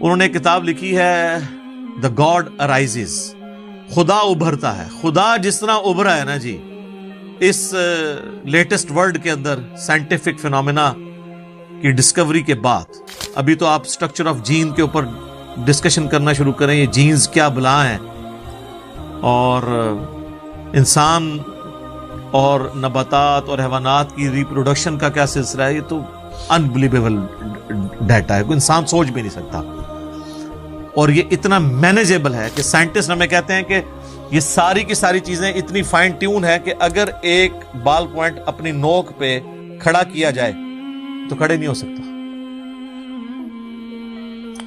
انہوں نے کتاب لکھی ہے دا گاڈ ارائزز, خدا ابھرتا ہے. خدا جس طرح ابھرا ہے نا جی اس لیٹسٹ ورلڈ کے اندر سائنٹیفک فینومینا کی ڈسکوری کے بعد, ابھی تو آپ اسٹرکچر آف جین کے اوپر ڈسکشن کرنا شروع کریں, یہ جینز کیا بلا ہیں اور انسان اور نباتات اور حیوانات کی ریپروڈکشن کا کیا سلسلہ ہے. یہ تو انبلیویبل ڈیٹا ہے, کوئی انسان سوچ بھی نہیں سکتا. اور یہ اتنا مینیجیبل ہے کہ سائنٹسٹ ہمیں کہتے ہیں کہ یہ ساری کی ساری چیزیں اتنی فائن ٹیون ہے کہ اگر ایک بال پوائنٹ اپنی نوک پہ کھڑا کیا جائے تو کھڑے نہیں ہو سکتا.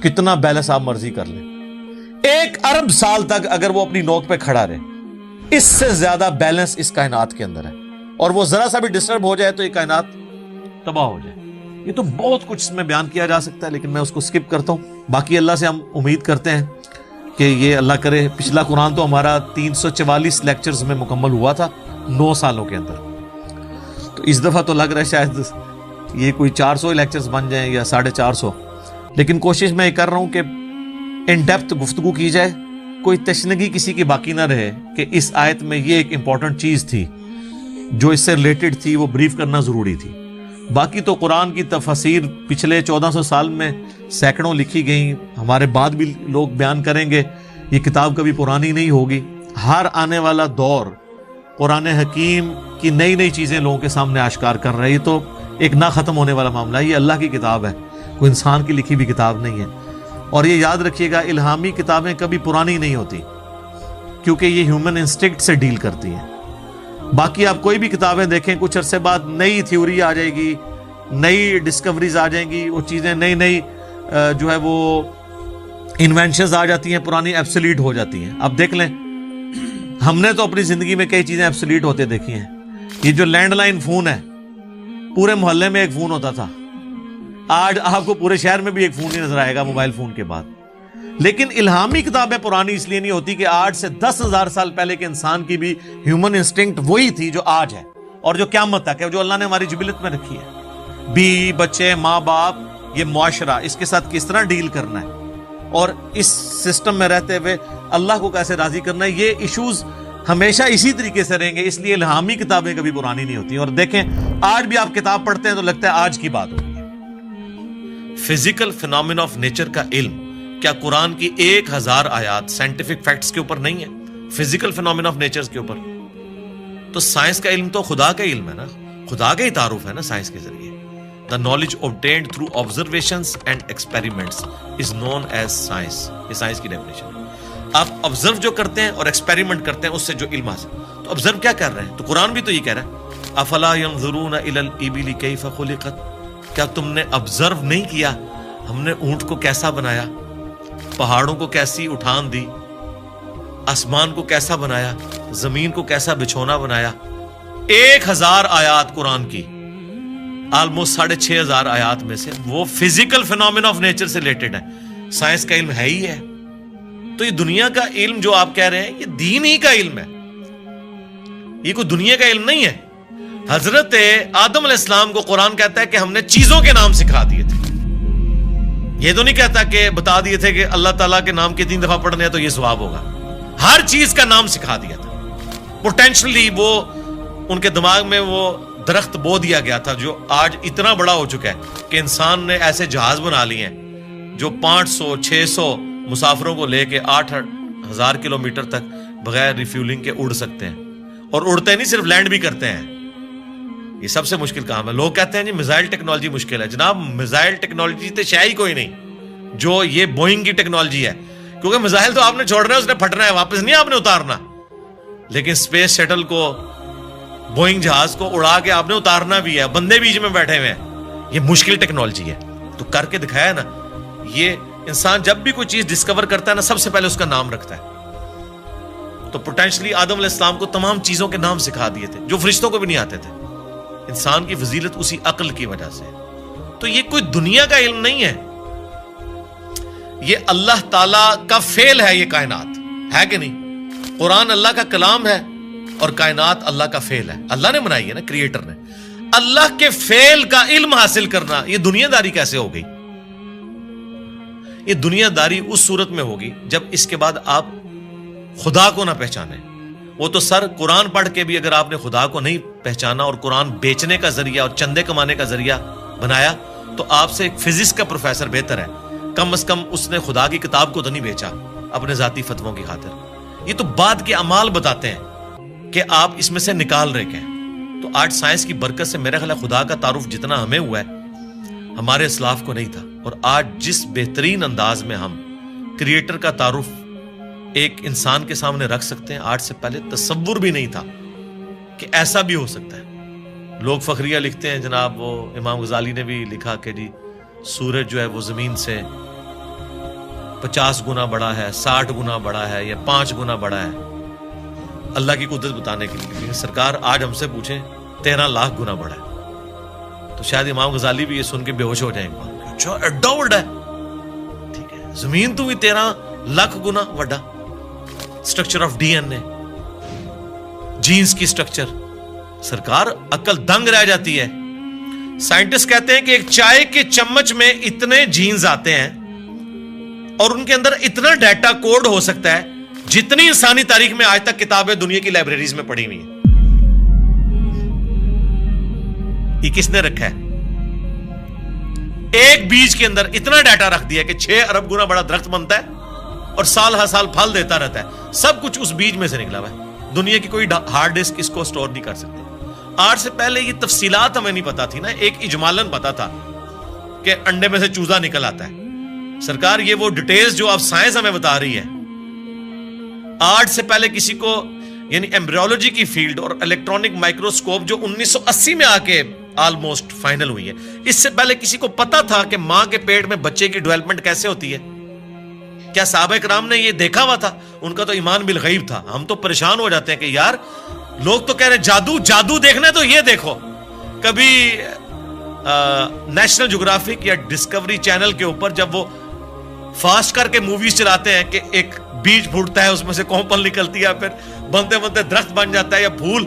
کتنا بیلنس آپ مرضی کر لیں, 1 ارب سال تک اگر وہ اپنی نوک پہ کھڑا رہے, اس سے زیادہ بیلنس اس کائنات کے اندر ہے. اور وہ ذرا سا بھی ڈسٹرب ہو جائے تو یہ کائنات تباہ ہو جائے. یہ تو بہت کچھ اس میں بیان کیا جا سکتا ہے لیکن میں اس کو سکپ کرتا ہوں. باقی اللہ سے ہم امید کرتے ہیں کہ یہ اللہ کرے. پچھلا قرآن تو ہمارا 344 لیکچرز میں مکمل ہوا تھا 9 سالوں کے اندر. تو اس دفعہ تو لگ رہا ہے شاید یہ کوئی 400 لیکچرز بن جائیں یا 450. لیکن کوشش میں یہ کر رہا ہوں کہ ان ڈیپتھ گفتگو کی جائے, کوئی تشنگی کسی کی باقی نہ رہے کہ اس آیت میں یہ ایک امپورٹنٹ چیز تھی جو اس سے ریلیٹڈ تھی, وہ بریف کرنا ضروری تھی. باقی تو قرآن کی تفاسیر پچھلے 1400 سال میں سینکڑوں لکھی گئیں, ہمارے بعد بھی لوگ بیان کریں گے. یہ کتاب کبھی پرانی نہیں ہوگی. ہر آنے والا دور قرآن حکیم کی نئی نئی چیزیں لوگوں کے سامنے آشکار کر رہا ہے. یہ تو ایک نہ ختم ہونے والا معاملہ ہے. یہ اللہ کی کتاب ہے, کوئی انسان کی لکھی بھی کتاب نہیں ہے. اور یہ یاد رکھیے گا الہامی کتابیں کبھی پرانی نہیں ہوتی کیونکہ یہ ہیومن انسٹنکٹ سے ڈیل کرتی ہیں. باقی آپ کوئی بھی کتابیں دیکھیں, کچھ عرصے بعد نئی تھیوری آ جائے گی, نئی ڈسکوریز آ جائیں گی, وہ چیزیں نئی نئی جو ہے وہ انوینشنز آ جاتی ہیں, پرانی ایبسلیٹ ہو جاتی ہیں. اب دیکھ لیں ہم نے تو اپنی زندگی میں کئی چیزیں ایبسلیٹ ہوتے دیکھی ہیں. یہ جو لینڈ لائن فون ہے, پورے محلے میں ایک فون ہوتا تھا, آج آپ کو پورے شہر میں بھی ایک فون نہیں نظر آئے گا موبائل فون کے بعد. لیکن الہامی کتابیں پرانی اس لیے نہیں ہوتی کہ آج سے 10,000 سال پہلے کے انسان کی بھی ہیومن انسٹنکٹ وہی تھی جو آج ہے اور جو قیامت تک ہے, جو اللہ نے ہماری جبلت میں رکھی ہے. بیوی بچے ماں باپ, یہ معاشرہ, اس کے ساتھ کس طرح ڈیل کرنا ہے اور اس سسٹم میں رہتے ہوئے اللہ کو کیسے راضی کرنا ہے, یہ ایشوز ہمیشہ اسی طریقے سے رہیں گے. اس لیے الہامی کتابیں کبھی پرانی نہیں ہوتی. اور دیکھیں آج بھی آپ کتاب پڑھتے ہیں تو لگتا ہے آج کی بات ہوگی. فزیکل فینومینا آف نیچر کا علم کیا قرآن کی 1000 آیات سائنٹیفک فیکٹس کے اوپر نہیں ہے, فزیکل فینومینا آف نیچر کے اوپر؟ تو سائنس کا علم تو خدا کا علم ہے نا, خدا کا ہی تعارف ہے نا سائنس کے ذریعے. The knowledge obtained through observations and experiments is known as science. یہ سائنس کی ڈیفینیشن ہے. آپ آبزرو جو کرتے ہیں اور ایکسپیریمنٹ کرتے ہیں اس سے جو علم حاصل. تو آبزرو کیا کر رہے ہیں؟ تو قرآن بھی تو یہ کہہ رہا ہے افلا ينظرون الى الابل كيف خلقت. کیا تم نے آبزرو نہیں کیا ہم نے اونٹ کو کیسا بنایا, پہاڑوں کو کیسی اٹھان دی, آسمان کو کیسا بنایا, زمین کو کیسا بچھونا بنایا. 1000 آیات قرآن کی, آلموسٹ 6500 آیات میں سے وہ فزیکل فینومینا آف نیچر سے ریلیٹڈ ہے. سائنس کا علم ہے ہی ہے. تو یہ دنیا کا علم جو آپ کہہ رہے ہیں یہ دین ہی کا علم ہے, یہ کوئی دنیا کا علم نہیں ہے. حضرت آدم علیہ السلام کو قرآن کہتا ہے کہ ہم نے چیزوں کے نام سکھا دیے تھے. یہ تو نہیں کہتا کہ بتا دیے تھے کہ اللہ تعالیٰ کے نام کے 3 دفعہ پڑھنے ہیں تو یہ ثواب ہوگا. ہر چیز کا نام سکھا دیا تھا. پوٹینشلی وہ ان کے دماغ میں وہ درخت بو دیا گیا تھا جو آج اتنا بڑا ہو چکا ہے کہ انسان نے ایسے جہاز بنا لیے ہیں جو 500-600 مسافروں کو لے کے 8,000 کلومیٹر تک بغیر ریفیولنگ کے اڑ سکتے ہیں. اور اڑتے نہیں, صرف لینڈ بھی کرتے ہیں. یہ سب سے مشکل کام ہے. لوگ کہتے ہیں جی میزائل ٹیکنالوجی مشکل ہے. جناب میزائل ٹیکنالوجی تو شے ہی کوئی نہیں جو یہ بوئنگ کی ٹیکنالوجی ہے, کیونکہ میزائل تو آپ نے چھوڑنا ہے, اس نے پھٹنا ہے, واپس نہیں آپ نے اتارنا. لیکن اسپیس شٹل کو, بوئنگ جہاز کو اڑا کے آپ نے اتارنا بھی ہے, بندے بیچ میں بیٹھے ہوئے ہیں. یہ مشکل ٹیکنالوجی ہے, تو کر کے دکھایا نا. یہ انسان جب بھی کوئی چیز ڈسکور کرتا ہے نا, سب سے پہلے اس کا نام رکھتا ہے. تو پوٹینشلی آدم علیہ السلام کو تمام چیزوں کے نام سکھا دیے تھے جو فرشتوں کو بھی نہیں آتے تھے. انسان کی فضیلت اسی عقل کی وجہ سے. تو یہ کوئی دنیا کا علم نہیں ہے, یہ اللہ تعالی کا فعل ہے. یہ کائنات ہے کہ نہیں؟ قرآن اللہ کا کلام ہے اور کائنات اللہ کا فعل ہے. اللہ نے بنائی ہے نا, کریٹر نے. اللہ کے فعل کا علم حاصل کرنا, یہ دنیا داری کیسے ہو گئی؟ یہ دنیا داری اس صورت میں ہوگی جب اس کے بعد آپ خدا کو نہ پہچانے. وہ تو سر قرآن پڑھ کے بھی اگر آپ نے خدا کو نہیں پہچانا اور قرآن بیچنے کا ذریعہ اور چندے کمانے کا ذریعہ بنایا, تو آپ سے ایک فزکس کا پروفیسر بہتر ہے. کم از کم اس نے خدا کی کتاب کو تو نہیں بیچا اپنے ذاتی فتووں کی خاطر. یہ تو بعد کے اعمال بتاتے ہیں کہ آپ اس میں سے نکال رہے ہیں. تو آج سائنس کی برکت سے میرا خیال ہے خدا کا تعارف جتنا ہمیں ہوا ہے ہمارے اسلاف کو نہیں تھا. اور آج جس بہترین انداز میں ہم کریٹر کا تعارف ایک انسان کے سامنے رکھ سکتے ہیں, آج سے پہلے تصور بھی نہیں تھا کہ ایسا بھی ہو سکتا ہے. لوگ فخریہ لکھتے ہیں جناب, وہ امام غزالی نے بھی لکھا کہ جی سورج جو ہے وہ زمین سے 50 گنا بڑا ہے, 60 گنا بڑا ہے, یا 5 گنا بڑا ہے, اللہ کی قدرت بتانے کے لیے. لیکن سرکار آج ہم سے پوچھیں 13 لاکھ گنا بڑا ہے, تو شاید امام غزالی بھی یہ سن کے بے ہوش ہو جائیں گے. اچھا ایڈا بڑا ہے, ٹھیک ہے, زمین تو بھی 13 لاکھ گنا بڑا. Structure of D N A, genes کی اسٹرکچر, سرکار عقل دنگ رہ جاتی ہے. سائنٹسٹ کہتے ہیں کہ ایک چائے کے چمچ میں اتنے جینز آتے ہیں اور ان کے اندر اتنا ڈیٹا کوڈ ہو سکتا ہے جتنی انسانی تاریخ میں آج تک کتابیں دنیا کی لائبریریز میں پڑھی ہوئی ہیں. یہ کس نے رکھا ہے؟ ایک بیج کے اندر اتنا ڈیٹا رکھ دیا کہ 6 ارب گنا بڑا درخت بنتا ہے اور سال ہر سال پھل دیتا رہتا ہے. سب کچھ اس بیج میں سے نکلا ہوا ہے. دنیا کی کوئی ہارڈ ڈسک اس کو سٹور نہیں کر سکتی. آج سے پہلے یہ تفصیلات ہمیں نہیں پتا تھی نا, ایک اجمالاً پتا تھا کہ انڈے میں سے چوزا نکل آتا ہے. سرکار یہ وہ ڈیٹیلز جو اب سائنس ہمیں بتا رہی ہے, آج سے پہلے کسی کو, یعنی ایمبریولوجی کی فیلڈ اور الیکٹرانک مائکروسکوپ جو 1980 میں آ کے آلموسٹ فائنل ہوئی ہے, اس سے پہلے کسی کو پتا تھا کہ ماں کے پیٹ میں بچے کی ڈیولپمنٹ کیسے ہوتی ہے؟ کیا صحابہ کرام نے یہ دیکھا ہوا تھا؟ ان کا تو ایمان بالغیب تھا. ہم تو پریشان ہو جاتے ہیں کہ یار لوگ تو کہہ رہے ہیں جادو دیکھنا ہے تو یہ دیکھو. کبھی نیشنل جغرافک یا ڈسکوری چینل کے اوپر جب وہ فاسٹ کر کے موویز چلاتے ہیں کہ ایک بیج پھوٹتا ہے, اس میں سے کومپل نکلتی ہے, پھر بنتے بنتے درخت بن جاتا ہے یا پھول,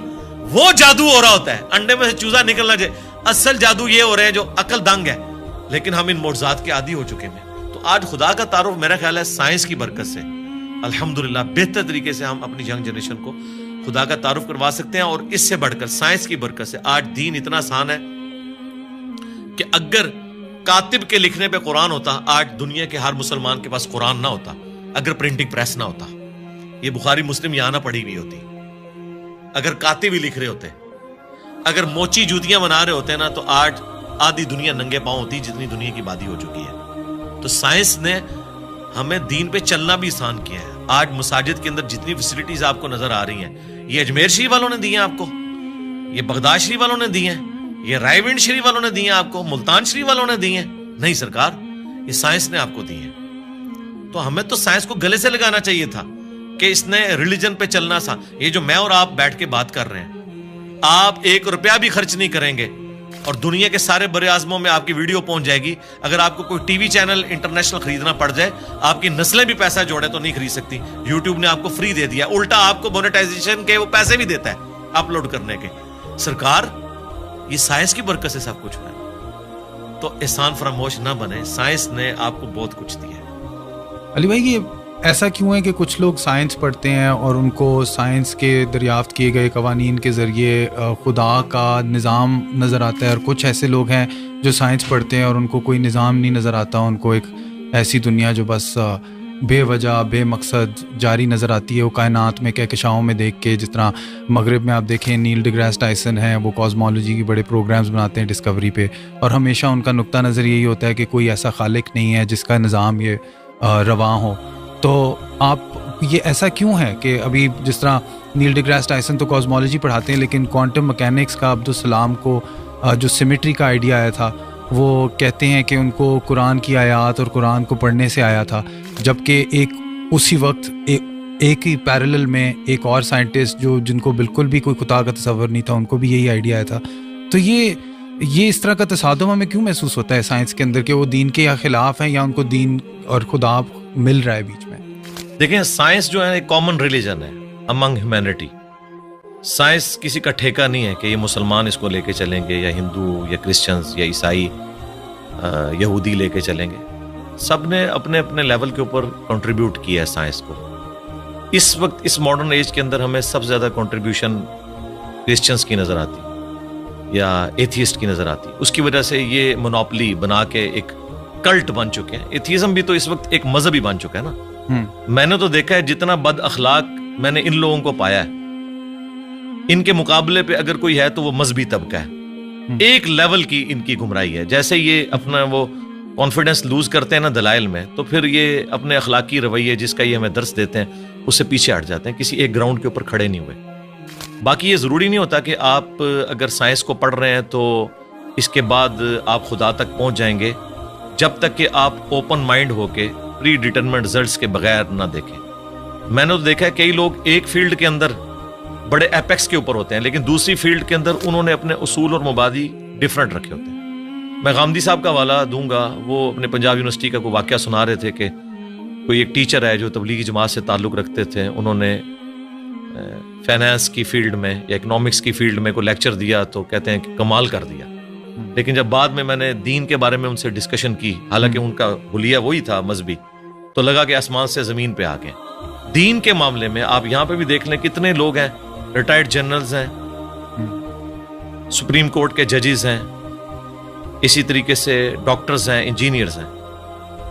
وہ جادو ہو رہا ہوتا ہے. انڈے میں سے چوزا نکلنا چاہیے. اصل جادو یہ ہو رہے ہیں جو عقل دنگ ہے, لیکن ہم ان معجزات کے عادی ہو چکے ہیں. تو آج خدا کا تعارف میرا خیال ہے سائنس کی برکت سے الحمدللہ بہتر طریقے سے ہم اپنی ینگ جنریشن کو خدا کا تعارف کروا سکتے ہیں. اور اس سے بڑھ کر سائنس کی برکت سے آج دین اتنا آسان ہے کہ اگر کاتب کے لکھنے پہ قرآن ہوتا, آج دنیا کے ہر مسلمان کے پاس قرآن نہ ہوتا. اگر پرنٹنگ پریس نہ ہوتا, یہ بخاری مسلم یہاں نہ پڑھی ہوئی ہوتی. اگر کاتب ہی لکھ رہے ہوتے, اگر موچی جوتیاں بنا رہے ہوتے نا, تو آج آدھی دنیا ننگے پاؤں ہوتی جتنی دنیا کی آبادی ہو چکی ہے. تو سائنس نے ہمیں دین پہ چلنا بھی آسان کیا ہے. آج مساجد کے اندر جتنی فیسلٹیز آپ کو نظر آ رہی ہیں, یہ اجمیر شریف والوں نے دی ہیں آپ کو, یہ بغداد شریف والوں نے دی ہیں, یہ رائے ونڈ شریف والوں نے دی ہیں آپ کو, ملتان شریف والوں نے دی ہیں. نہیں سرکار, یہ سائنس نے آپ کو دی ہیں. تو ہمیں تو سائنس کو گلے سے لگانا چاہیے تھا کہ اس نے ریلیجن پہ چلنا سا. یہ جو میں اور آپ بیٹھ کے بات کر رہے ہیں, آپ 1 روپیہ بھی خرچ نہیں کریں گے اور دنیا کے سارے بر اعظموں میں آپ کی ویڈیو پہنچ جائے گی. اگر آپ کو کوئی ٹی وی چینل انٹرنیشنل خریدنا پڑ جائے, آپ کی نسلیں بھی پیسہ جوڑے تو نہیں خرید سکتی. یوٹیوب نے آپ کو فری دے دیا, الٹا آپ کو مونیٹائزیشن کے وہ پیسے بھی دیتا ہے اپلوڈ کرنے کے. سرکار یہ سائنس کی برکت سے سب کچھ ہوا ہے. تو احسان فراموش نہ بنے, سائنس نے آپ کو بہت کچھ دیا ہے. علی بھائی, یہ ایسا کیوں ہے کہ کچھ لوگ سائنس پڑھتے ہیں اور ان کو سائنس کے دریافت کیے گئے قوانین کے ذریعے خدا کا نظام نظر آتا ہے, اور کچھ ایسے لوگ ہیں جو سائنس پڑھتے ہیں اور ان کو کوئی نظام نہیں نظر آتا, ان کو ایک ایسی دنیا جو بس بے وجہ بے مقصد جاری نظر آتی ہے وہ کائنات میں کہکشاؤں میں دیکھ کے. جس طرح مغرب میں آپ دیکھیں نیل ڈی گریس ٹائسن ہیں, وہ کاسمولوجی کے بڑے پروگرامز بناتے ہیں ڈسکوری پہ, اور ہمیشہ ان کا نقطہ نظر یہی ہوتا ہے کہ کوئی ایسا خالق نہیں ہے جس کا نظام یہ رواں ہو. تو آپ یہ ایسا کیوں ہے کہ ابھی جس طرح نیل ڈیگراس ٹائسن تو کاسمولوجی پڑھاتے ہیں، لیکن کوانٹم مکینکس کا عبدالسلام کو جو سیمیٹری کا آئیڈیا آیا تھا وہ کہتے ہیں کہ ان کو قرآن کی آیات اور قرآن کو پڑھنے سے آیا تھا، جبکہ ایک اسی وقت ایک ہی پیرلل میں ایک اور سائنٹسٹ جن کو بالکل بھی کوئی خدا کا تصور نہیں تھا، ان کو بھی یہی آئیڈیا آیا تھا. تو یہ اس طرح کا تصادم ہمیں کیوں محسوس ہوتا ہے سائنس کے اندر کہ وہ دین کے یا خلاف ہیں یا ان کو دین اور خدا مل رہا ہے بیچ میں؟ دیکھیں سائنس جو ہے ایک کامن ریلیجن ہے امنگ ہیومینٹی. سائنس کسی کا ٹھیکہ نہیں ہے کہ یہ مسلمان اس کو لے کے چلیں گے یا ہندو یا کرسچنز یا عیسائی یہودی لے کے چلیں گے. سب نے اپنے اپنے لیول کے اوپر کنٹریبیوٹ کیا ہے سائنس کو. اس وقت اس ماڈرن ایج کے اندر ہمیں سب سے زیادہ کنٹریبیوشن کرسچنز کی نظر آتی یا ایتھیسٹ کی نظر آتی. اس کی وجہ سے یہ مونوپلی بنا کے ایک کلٹ بن چکے ہیں. ایتھیزم بھی تو اس وقت ایک مذہبی بن چکا ہے نا. میں نے تو دیکھا ہے جتنا بد اخلاق میں نے ان لوگوں کو پایا ہے، ان کے مقابلے پہ اگر کوئی ہے تو وہ مذہبی طبقہ ہے. ایک لیول کی ان کی گمراہی ہے. جیسے یہ اپنا وہ کانفیڈنس لوز کرتے ہیں نا دلائل میں، تو پھر یہ اپنے اخلاقی رویے جس کا یہ ہمیں درس دیتے ہیں اس سے پیچھے ہٹ جاتے ہیں، کسی ایک گراؤنڈ کے اوپر کھڑے نہیں ہوئے. باقی یہ ضروری نہیں ہوتا کہ آپ اگر سائنس کو پڑھ رہے ہیں تو اس کے بعد آپ خدا تک پہنچ جائیں گے، جب تک کہ آپ اوپن مائنڈ ہو کے پری ڈیٹرمنٹ رزلٹس کے بغیر نہ دیکھیں. میں نے تو دیکھا ہے کئی لوگ ایک فیلڈ کے اندر بڑے ایپیکس کے اوپر ہوتے ہیں، لیکن دوسری فیلڈ کے اندر انہوں نے اپنے اصول اور مبادی ڈیفرنٹ رکھے ہوتے ہیں. میں غامدی صاحب کا حوالہ دوں گا. وہ اپنے پنجاب یونیورسٹی کا کوئی واقعہ سنا رہے تھے کہ کوئی ایک ٹیچر ہے جو تبلیغی جماعت سے تعلق رکھتے تھے، انہوں نے فائنانس کی فیلڈ میں یا اکنامکس کی فیلڈ میں کوئی لیکچر دیا تو کہتے ہیں کہ کمال کر دیا. لیکن جب بعد میں نے دین کے بارے میں ان سے ڈسکشن کی، حالانکہ ان کا حلیہ وہی تھا مذہبی، تو لگا کہ آسمان سے زمین پہ آ گئے. دین کے معاملے میں آپ یہاں پہ بھی دیکھ لیں کتنے لوگ ہیں، ریٹائرڈ جنرلز ہیں، سپریم کورٹ کے ججز ہیں، اسی طریقے سے ڈاکٹرز ہیں، انجینئرز ہیں،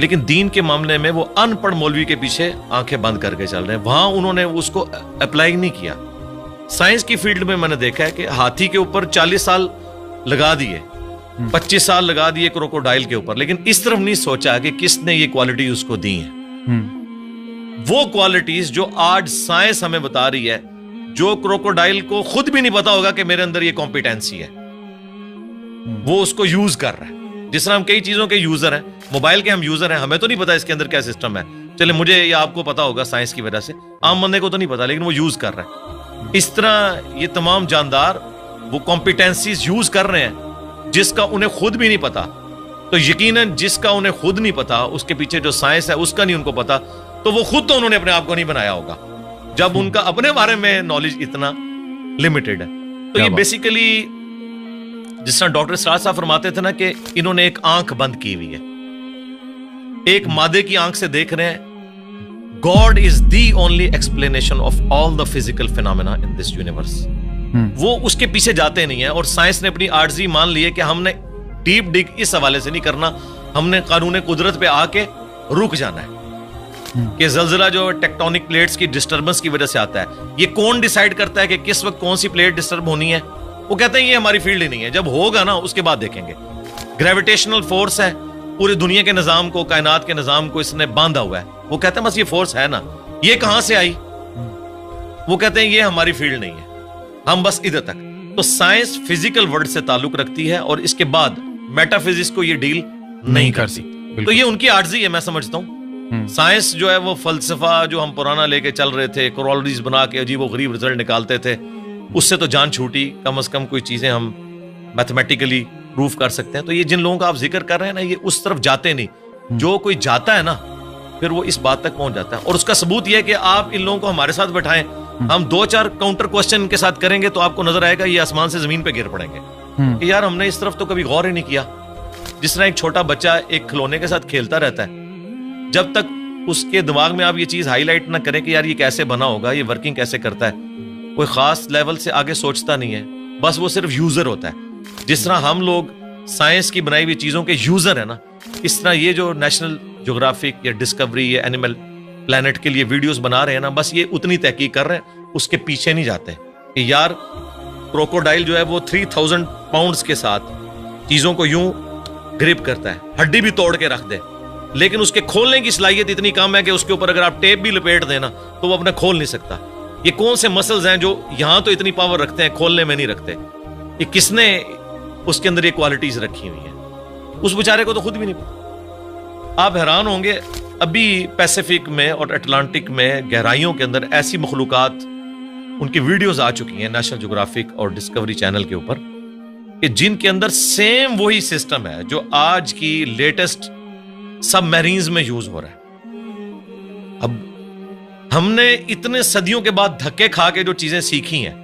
لیکن دین کے معاملے میں وہ ان پڑھ مولوی کے پیچھے آنکھیں بند کر کے چل رہے ہیں. وہاں انہوں نے اس کو اپلائی نہیں کیا. سائنس کی فیلڈ میں نے دیکھا ہے کہ ہاتھی کے اوپر 40 سال لگا دیے، 25 سال لگا دیے کروکوڈائل کے اوپر، لیکن اس طرف نہیں سوچا کہ کس نے یہ کوالٹی اس کو دی ہیں. وہ کوالٹیز جو آج سائنس ہمیں بتا رہی ہے، جو کروکوڈائل کو خود بھی نہیں پتا ہوگا کہ میرے اندر یہ کمپیٹنسی ہے، وہ اس کو یوز کر رہا ہے. جس طرح ہم کئی چیزوں کے یوزر ہیں، موبائل کے ہم یوزر ہیں، ہمیں تو نہیں پتا اس کے اندر کیا سسٹم ہے. چلے مجھے یا آپ کو پتا ہوگا سائنس کی وجہ سے، عام بندے کو تو نہیں پتا، لیکن وہ یوز کر رہا ہے. اس طرح یہ تمام جاندار وہ کمپیٹنسیز یوز کر رہے ہیں جس کا انہیں خود بھی نہیں پتا. تو یقیناً جس کا انہیں خود نہیں پتا، اس کے پیچھے جو سائنس ہے اس کا نہیں ان کو پتا، تو وہ خود تو انہوں نے اپنے آپ کو نہیں بنایا ہوگا جب ان کا اپنے بارے میں نالج اتنا لمیٹڈ ہے. تو یہ بیسیکلی جس طرح ڈاکٹر سراج صاحب فرماتے تھے نا کہ انہوں نے ایک آنکھ بند کی ہوئی ہے، ایک مادے کی آنکھ سے دیکھ رہے ہیں. God is the only explanation of all the physical phenomena in this universe. وہ اس کے پیچھے جاتے نہیں ہیں. اور سائنس نے اپنی عاجزی مان لی ہے کہ ہم نے ڈیپ ڈگ اس حوالے سے نہیں کرنا، ہم نے قانون قدرت پہ آ کے رک جانا ہے کہ زلزلہ جو ٹیکٹونک پلیٹس کی ڈسٹربنس کی وجہ سے آتا ہے، یہ کون ڈیسائیڈ کرتا ہے کہ کس وقت کون سی پلیٹ ڈسٹرب ہونی ہے؟ وہ کہتے ہیں یہ ہماری فیلڈ ہی نہیں ہے، جب ہوگا نا اس کے بعد دیکھیں گے. گریویٹیشنل فورس ہے، پوری دنیا کے نظام کو، کائنات کے نظام کو اس نے باندھا ہوا ہے. وہ کہتے ہیں بس یہ فورس ہے نا، یہ کہاں سے آئی؟ وہ کہتے ہیں یہ ہماری فیلڈ نہیں ہے، ہم بس ادھر تک. تو سائنس فزیکل ورلڈ سے تعلق رکھتی ہے اور اس کے بعد میٹا فزکس کو یہ ڈیل نہیں کرتی. تو یہ ان کی عاجزی ہے، میں سمجھتا ہوں. سائنس جو ہے وہ فلسفہ جو ہم پرانا لے کے چل رہے تھے، کورولریز بنا کے عجیب و غریب رزلٹ نکالتے تھے، اس سے تو جان چھوٹی. کم از کم کوئی چیزیں ہم میتھمیٹیکلی پروف کر سکتے ہیں. تو یہ جن لوگوں کا آپ ذکر کر رہے ہیں نا، یہ اس طرف جاتے نہیں. جو کوئی جاتا ہے نا پھر وہ اس بات تک پہنچ جاتا ہے. اور اس کا ثبوت یہ ہے کہ آپ ان لوگوں کو ہمارے ساتھ بٹھائیں، ہم 2-4 کاؤنٹر کوسچن ان کے ساتھ کریں گے تو آپ کو نظر آئے گا یہ آسمان سے زمین پہ گر پڑیں گے کہ یار ہم نے اس طرف تو کبھی غور ہی نہیں کیا. جس طرح ایک چھوٹا بچہ ایک کھلونے کے ساتھ کھیلتا رہتا ہے، جب تک اس کے دماغ میں آپ یہ چیز ہائی لائٹ نہ کریں کہ یار یہ کیسے بنا ہوگا، یہ ورکنگ کیسے کرتا ہے، کوئی خاص لیول سے آگے سوچتا نہیں ہے، بس وہ صرف یوزر ہوتا ہے. جس طرح ہم لوگ سائنس کی بنائی ہوئی چیزوں کے یوزر ہیں نا، اس طرح یہ جو نیشنل جغرافک یا ڈسکوری یا اینیمل پلانٹ کے لیے ویڈیوز بنا رہے ہیں نا، بس یہ اتنی تحقیق کر رہے ہیں، اس کے پیچھے نہیں جاتے کہ یار کروکوڈائل جو ہے وہ 3000 پاؤنڈز کے ساتھ چیزوں کو یوں گرپ کرتا ہے، ہڈی بھی توڑ کے رکھ دے، لیکن اس کے کھولنے کی صلاحیت اتنی کم ہے کہ اس کے اوپر اگر آپ ٹیپ بھی لپیٹ دینا تو وہ اپنا کھول نہیں سکتا. یہ کون سے مسلز ہیں جو یہاں تو اتنی پاور رکھتے ہیں, کھولنے میں نہیں رکھتے؟ یہ کس نے اس کے اندر یہ کوالٹیز رکھی ہوئی ہیں؟ اس بیچارے کو تو خود بھی نہیں پتا. آپ حیران ہوں گے, ابھی پیسیفک میں اور اٹلانٹک میں گہرائیوں کے اندر ایسی مخلوقات, ان کی ویڈیوز آ چکی ہیں نیشنل جغرافک اور ڈسکوری چینل کے اوپر, کہ جن کے اندر سیم وہی سسٹم ہے جو آج کی لیٹسٹ سب میرینز میں یوز ہو رہا ہے. اب ہم نے اتنے صدیوں کے بعد دھکے کھا کے جو چیزیں سیکھی ہیں,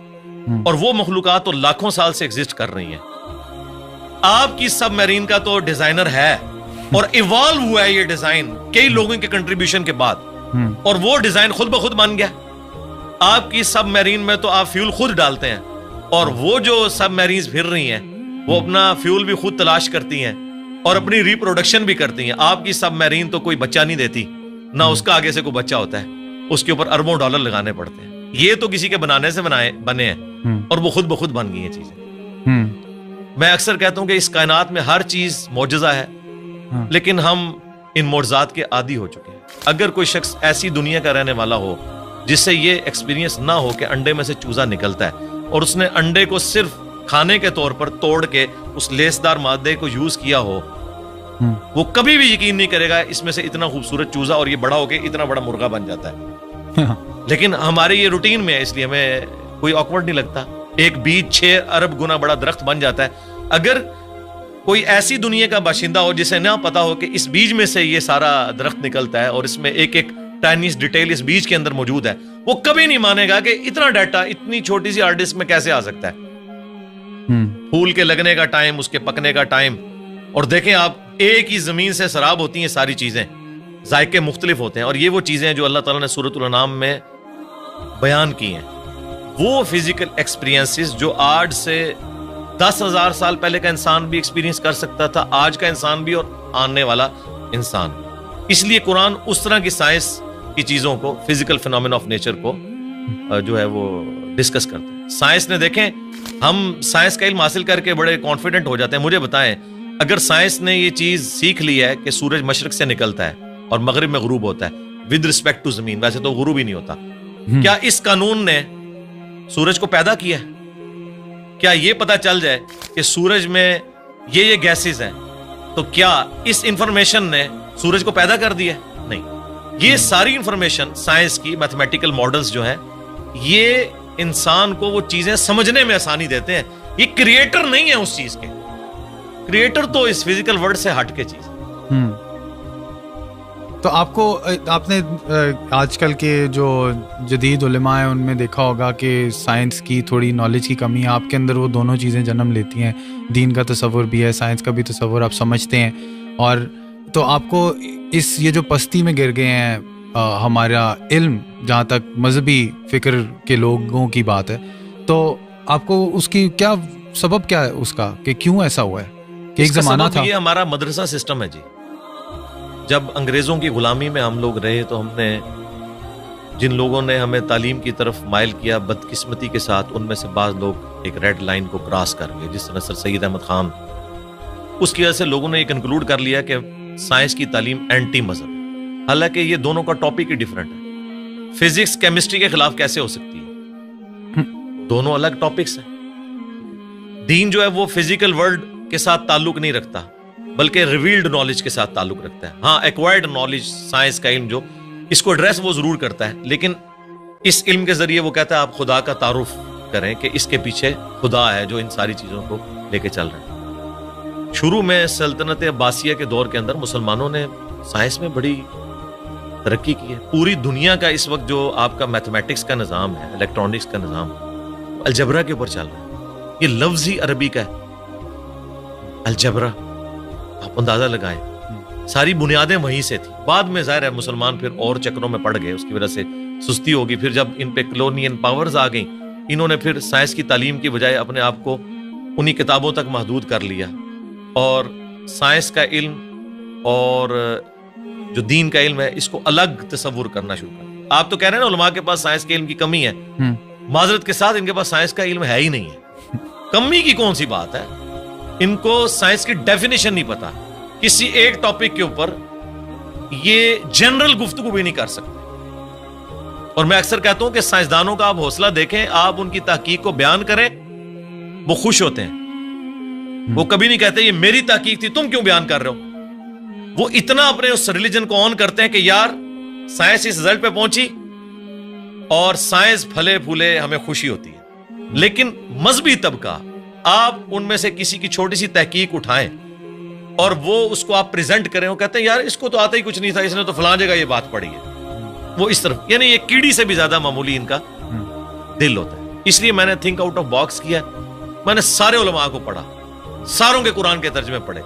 اور وہ مخلوقات تو لاکھوں سال سے ایگزسٹ کر رہی ہیں. آپ کی سب میرین کا تو ڈیزائنر ہے, اور ایوالو ہوا ہے یہ ڈیزائن کئی لوگوں کے کنٹریبیوشن کے بعد, اور وہ ڈیزائن خود بخود بن گیا. آپ کی سب میرین میں تو آپ فیول خود ڈالتے ہیں, اور وہ جو سب میرینز پھر رہی ہیں وہ اپنا فیول بھی خود تلاش کرتی ہیں اور اپنی ریپروڈکشن بھی کرتی ہیں. آپ کی سب میرین تو کوئی بچہ نہیں دیتی, نہ اس کا آگے سے کوئی بچہ ہوتا ہے, اس کے اوپر اربوں ڈالر لگانے پڑتے ہیں. یہ تو کسی کے بنانے سے بنے ہیں, اور وہ خود بخود بن گئی ہیں چیزیں. میں اکثر کہتا ہوں کہ اس کائنات میں ہر چیز معجزہ ہے, لیکن ہم ان معجزات کے عادی ہو چکے ہیں. اگر کوئی شخص ایسی دنیا کا رہنے والا ہو جس سے یہ ایکسپیرینس نہ ہو کہ انڈے میں سے چوزا نکلتا ہے, اور اس نے انڈے کو صرف کھانے کے طور پر توڑ کے اس لیسدار مادے کو یوز کیا ہو, وہ کبھی بھی یقین نہیں کرے گا اس میں سے اتنا خوبصورت چوزا اور یہ بڑا ہو کے اتنا بڑا مرغا بن جاتا ہے. لیکن ہمارے یہ روٹین میں ہے, اس لیے ہمیں کوئی آکورڈ نہیں لگتا. ایک بیج 6 ارب گنا بڑا درخت بن جاتا ہے. اگر کوئی ایسی دنیا کا باشندہ ہو جسے نہ پتا ہو کہ اس بیج میں سے یہ سارا درخت نکلتا ہے اور اس میں ایک ایک ٹائنیس ڈیٹیل اس بیج کے اندر موجود ہے, وہ کبھی نہیں مانے گا کہ اتنا ڈیٹا اتنی چھوٹی سی ہارڈ ڈسک میں کیسے آ سکتا ہے. پھول کے لگنے کا ٹائم, اس کے پکنے کا ٹائم, اور دیکھیں آپ ایک ہی زمین سے سراب ہوتی ہیں ساری چیزیں, ذائقے مختلف ہوتے ہیں, اور یہ وہ چیزیں ہیں جو اللہ تعالیٰ نے سورۃ الانعام میں بیان کی ہیں. وہ فزیکل ایکسپیرینسز جو آج سے 10,000 سال پہلے کا انسان بھی ایکسپیرینس کر سکتا تھا, آج کا انسان بھی اور آنے والا انسان. اس لیے قرآن اس طرح کی سائنس کی چیزوں کو, فزیکل فینومین آف نیچر کو جو ہے وہ ڈسکس کرتے ہیں. سائنس نے, دیکھیں ہم سائنس کا علم حاصل کر کے بڑے کانفیڈنٹ ہو جاتے ہیں. مجھے بتائیں, اگر سائنس نے یہ چیز سیکھ لی ہے کہ سورج مشرق سے نکلتا ہے اور مغرب میں غروب ہوتا ہے ود رسپیکٹ ٹو زمین, ویسے تو غروب ہی نہیں ہوتا, کیا اس قانون نے سورج کو پیدا کیا ہے؟ کیا یہ پتا چل جائے کہ سورج میں یہ گیسز ہیں, تو کیا اس انفارمیشن نے سورج کو پیدا کر دیا؟ نہیں. یہ ساری انفارمیشن سائنس کی میتھمیٹیکل ماڈلز جو ہیں, یہ انسان کو وہ چیزیں سمجھنے میں آسانی دیتے ہیں. یہ کریٹر نہیں ہے اس چیز کے, کریٹر تو اس فزیکل ورلڈ سے ہٹ کے چیز. تو آپ نے آج کل کے جو جدید علماء ہیں ان میں دیکھا ہوگا کہ سائنس کی تھوڑی نالج کی کمی ہے. آپ کے اندر وہ دونوں چیزیں جنم لیتی ہیں, دین کا تصور بھی ہے, سائنس کا بھی تصور آپ سمجھتے ہیں, اور تو آپ کو یہ جو پستی میں گر گئے ہیں ہمارا علم, جہاں تک مذہبی فکر کے لوگوں کی بات ہے, تو آپ کو اس کی کیا سبب کیا ہے اس کا, کہ کیوں ایسا ہوا ہے کہ ایک زمانہ تھا؟ یہ ہمارا مدرسہ سسٹم ہے جی. جب انگریزوں کی غلامی میں ہم لوگ رہے تو ہم نے, جن لوگوں نے ہمیں تعلیم کی طرف مائل کیا, بدقسمتی کے ساتھ ان میں سے بعض لوگ ایک ریڈ لائن کو کراس کر گئے, جس طرح سر سید احمد خان. اس کی وجہ سے لوگوں نے یہ کنکلوڈ کر لیا کہ سائنس کی تعلیم اینٹی مذہب, حالانکہ یہ دونوں کا ٹاپک ہی ڈیفرنٹ ہے. فزکس کیمسٹری کے خلاف کیسے ہو سکتی ہے؟ دونوں الگ ٹاپکس ہیں. دین جو ہے وہ فزیکل ورلڈ کے ساتھ تعلق نہیں رکھتا, بلکہ ریویلڈ نالج کے ساتھ تعلق رکھتا ہے. ہاں, ایکوائرڈ نالج, سائنس کا علم جو اس کو ایڈریس وہ ضرور کرتا ہے, لیکن اس علم کے ذریعے وہ کہتا ہے آپ خدا کا تعارف کریں کہ اس کے پیچھے خدا ہے جو ان ساری چیزوں کو لے کے چل رہا ہے. شروع میں سلطنت عباسیہ کے دور کے اندر مسلمانوں نے سائنس میں بڑی ترقی کی ہے. پوری دنیا کا اس وقت جو آپ کا میتھمیٹکس کا نظام ہے, الیکٹرانکس کا نظام, الجبرا کے اوپر چل رہا ہے. یہ لفظ ہی عربی کا ہے, الجبرا. آپ اندازہ لگائیں, ساری بنیادیں وہیں سے تھی. بعد میں ظاہر ہے مسلمان پھر اور چکروں میں پڑ گئے, اس کی وجہ سے سستی ہوگی. پھر جب ان پہ کلونین پاورز آ گئیں, انہوں نے پھر سائنس کی تعلیم کی بجائے اپنے آپ کو انہی کتابوں تک محدود کر لیا, اور سائنس کا علم اور جو دین کا علم ہے اس کو الگ تصور کرنا شروع کر دیا. آپ تو کہہ رہے ہیں نا علماء کے پاس سائنس کے علم کی کمی ہے, معذرت کے ساتھ ان کے پاس سائنس کا علم ہے ہی نہیں ہے. کمی کی کون سی بات ہے, ان کو سائنس کی ڈیفینیشن نہیں پتا. کسی ایک ٹاپک کے اوپر یہ جنرل گفتگو بھی نہیں کر سکتے, اور میں اکثر کہتا ہوں کہ سائنسدانوں کا آپ حوصلہ دیکھیں, آپ ان کی تحقیق کو بیان کریں, وہ خوش ہوتے ہیں. وہ کبھی نہیں کہتے یہ میری تحقیق تھی, تم کیوں بیان کر رہے ہو. وہ اتنا اپنے اس ریلیجن کو آن کرتے ہیں کہ یار سائنس اس رزلٹ پہ پہنچی اور سائنس پھلے پھولے, ہمیں خوشی ہوتی ہے. لیکن مذہبی طبقہ, آپ ان میں سے کسی کی چھوٹی سی تحقیق اٹھائیں اور وہ اس کو آپ پریزنٹ کریں, وہ کہتے ہیں یار اس کو تو آتا ہی کچھ نہیں تھا, اس نے تو فلاں جگہ یہ بات پڑھی ہے. وہ اس طرف, یعنی یہ کیڑی سے بھی زیادہ معمولی ان کا دل ہوتا ہے. اس لیے میں نے تھنک آؤٹ آف باکس کیا. میں نے سارے علماء کو پڑھا, ساروں کے قرآن کے ترجمے پڑھے,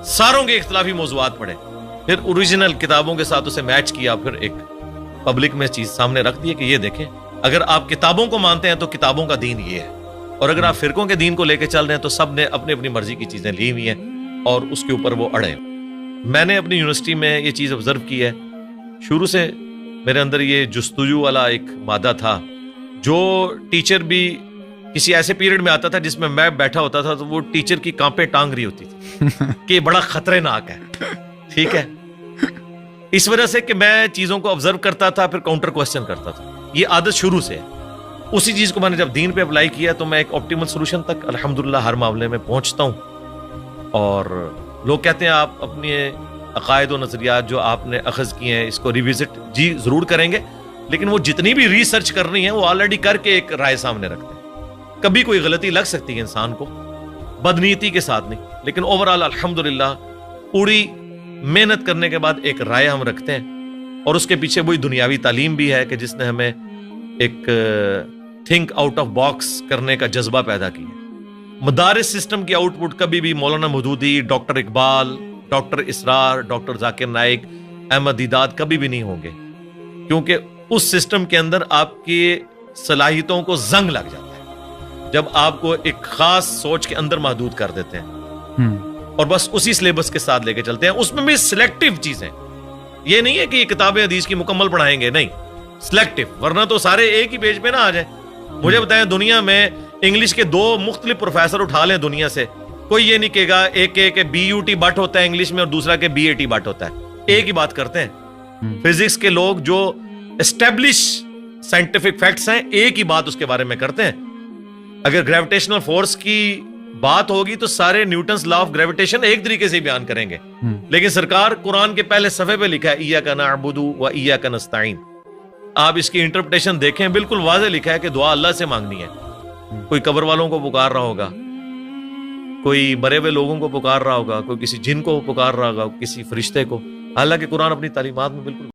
ساروں کے اختلافی موضوعات پڑھے, پھر اوریجنل کتابوں کے ساتھ اسے میچ کیا, پھر ایک پبلک میں چیز سامنے رکھ دی کہ یہ دیکھیں, اگر آپ کتابوں کو مانتے ہیں تو کتابوں کا دین یہ ہے, اور اگر آپ فرقوں کے دین کو لے کے چل رہے ہیں تو سب نے اپنی اپنی مرضی کی چیزیں لی ہوئی ہیں اور اس کے اوپر وہ اڑے. میں نے اپنی یونیورسٹی میں یہ چیز آبزرو کی ہے, شروع سے میرے اندر یہ جستجو والا ایک مادہ تھا. جو ٹیچر بھی کسی ایسے پیریڈ میں آتا تھا جس میں بیٹھا ہوتا تھا تو وہ ٹیچر کی کانپیں ٹانگ رہی ہوتی تھی کہ یہ بڑا خطرناک ہے. ٹھیک ہے, اس وجہ سے کہ میں چیزوں کو آبزرو کرتا تھا, پھر کاؤنٹر کوسچن کرتا تھا. یہ عادت شروع سے ہے. اسی چیز کو میں نے جب دین پہ اپلائی کیا تو میں ایک آپٹیمل سولوشن تک الحمدللہ ہر معاملے میں پہنچتا ہوں. اور لوگ کہتے ہیں آپ اپنے عقائد و نظریات جو آپ نے اخذ کیے ہیں اس کو ریوزٹ جی ضرور کریں گے, لیکن وہ جتنی بھی ریسرچ کرنی ہے وہ آلریڈی کر کے ایک رائے سامنے رکھتے ہیں. کبھی کوئی غلطی لگ سکتی ہے انسان کو, بدنیتی کے ساتھ نہیں, لیکن اوورآل الحمدللہ پوری محنت کرنے کے بعد ایک رائے ہم رکھتے ہیں. اور اس کے پیچھے وہی دنیاوی تعلیم بھی ہے کہ جس نے ہمیں ایک تھنک آؤٹ آف باکس کرنے کا جذبہ پیدا کیا. مدارس سسٹم کی آؤٹ پٹ کبھی بھی مولانا مودودی, ڈاکٹر اقبال, ڈاکٹر اسرار, ڈاکٹر ذاکر نائک, احمد دیداد کبھی بھی نہیں ہوں گے, کیونکہ اس سسٹم کے اندر آپ کی صلاحیتوں کو زنگ لگ جاتا ہے جب آپ کو ایک خاص سوچ کے اندر محدود کر دیتے ہیں اور بس اسی سلیبس کے ساتھ لے کے چلتے ہیں. اس میں بھی سلیکٹیو چیزیں, یہ نہیں ہے کہ یہ کتاب حدیث کی مکمل پڑھائیں گے, نہیں, سلیکٹیو, ورنہ تو سارے ایک ہی پیج پہ نہ آ جائیں. مجھے بتائیں دنیا میں انگلش کے 2 مختلف پروفیسر اٹھا لیں دنیا سے, کوئی یہ نہیں کہے گا ایک کہ بی یو ٹی بٹ ہوتا ہے انگلش میں اور دوسرا کہ بی اے ٹی بٹ ہوتا ہے. ایک ہی بات کرتے ہیں. فزکس کے لوگ جو اسٹیبلش سائنٹیفک فیکٹس ہیں ایک ہی بات اس کے بارے میں کرتے ہیں. اگر گریویٹیشنل فورس کی بات ہوگی تو سارے نیوٹنز لا آف گریویٹیشن ایک طریقے سے بیان کریں گے, لیکن سرکار قرآن کے پہلے صفحے پہ لکھا ہے ایاک نعبد و ایاک نستعین. آپ اس کی انٹرپریٹیشن دیکھیں, بالکل واضح لکھا ہے کہ دعا اللہ سے مانگنی ہے. کوئی قبر والوں کو پکار رہا ہوگا, کوئی مرے ہوئے لوگوں کو پکار رہا ہوگا, کوئی کسی جن کو پکار رہا ہوگا, کسی فرشتے کو, حالانکہ قرآن اپنی تعلیمات میں بالکل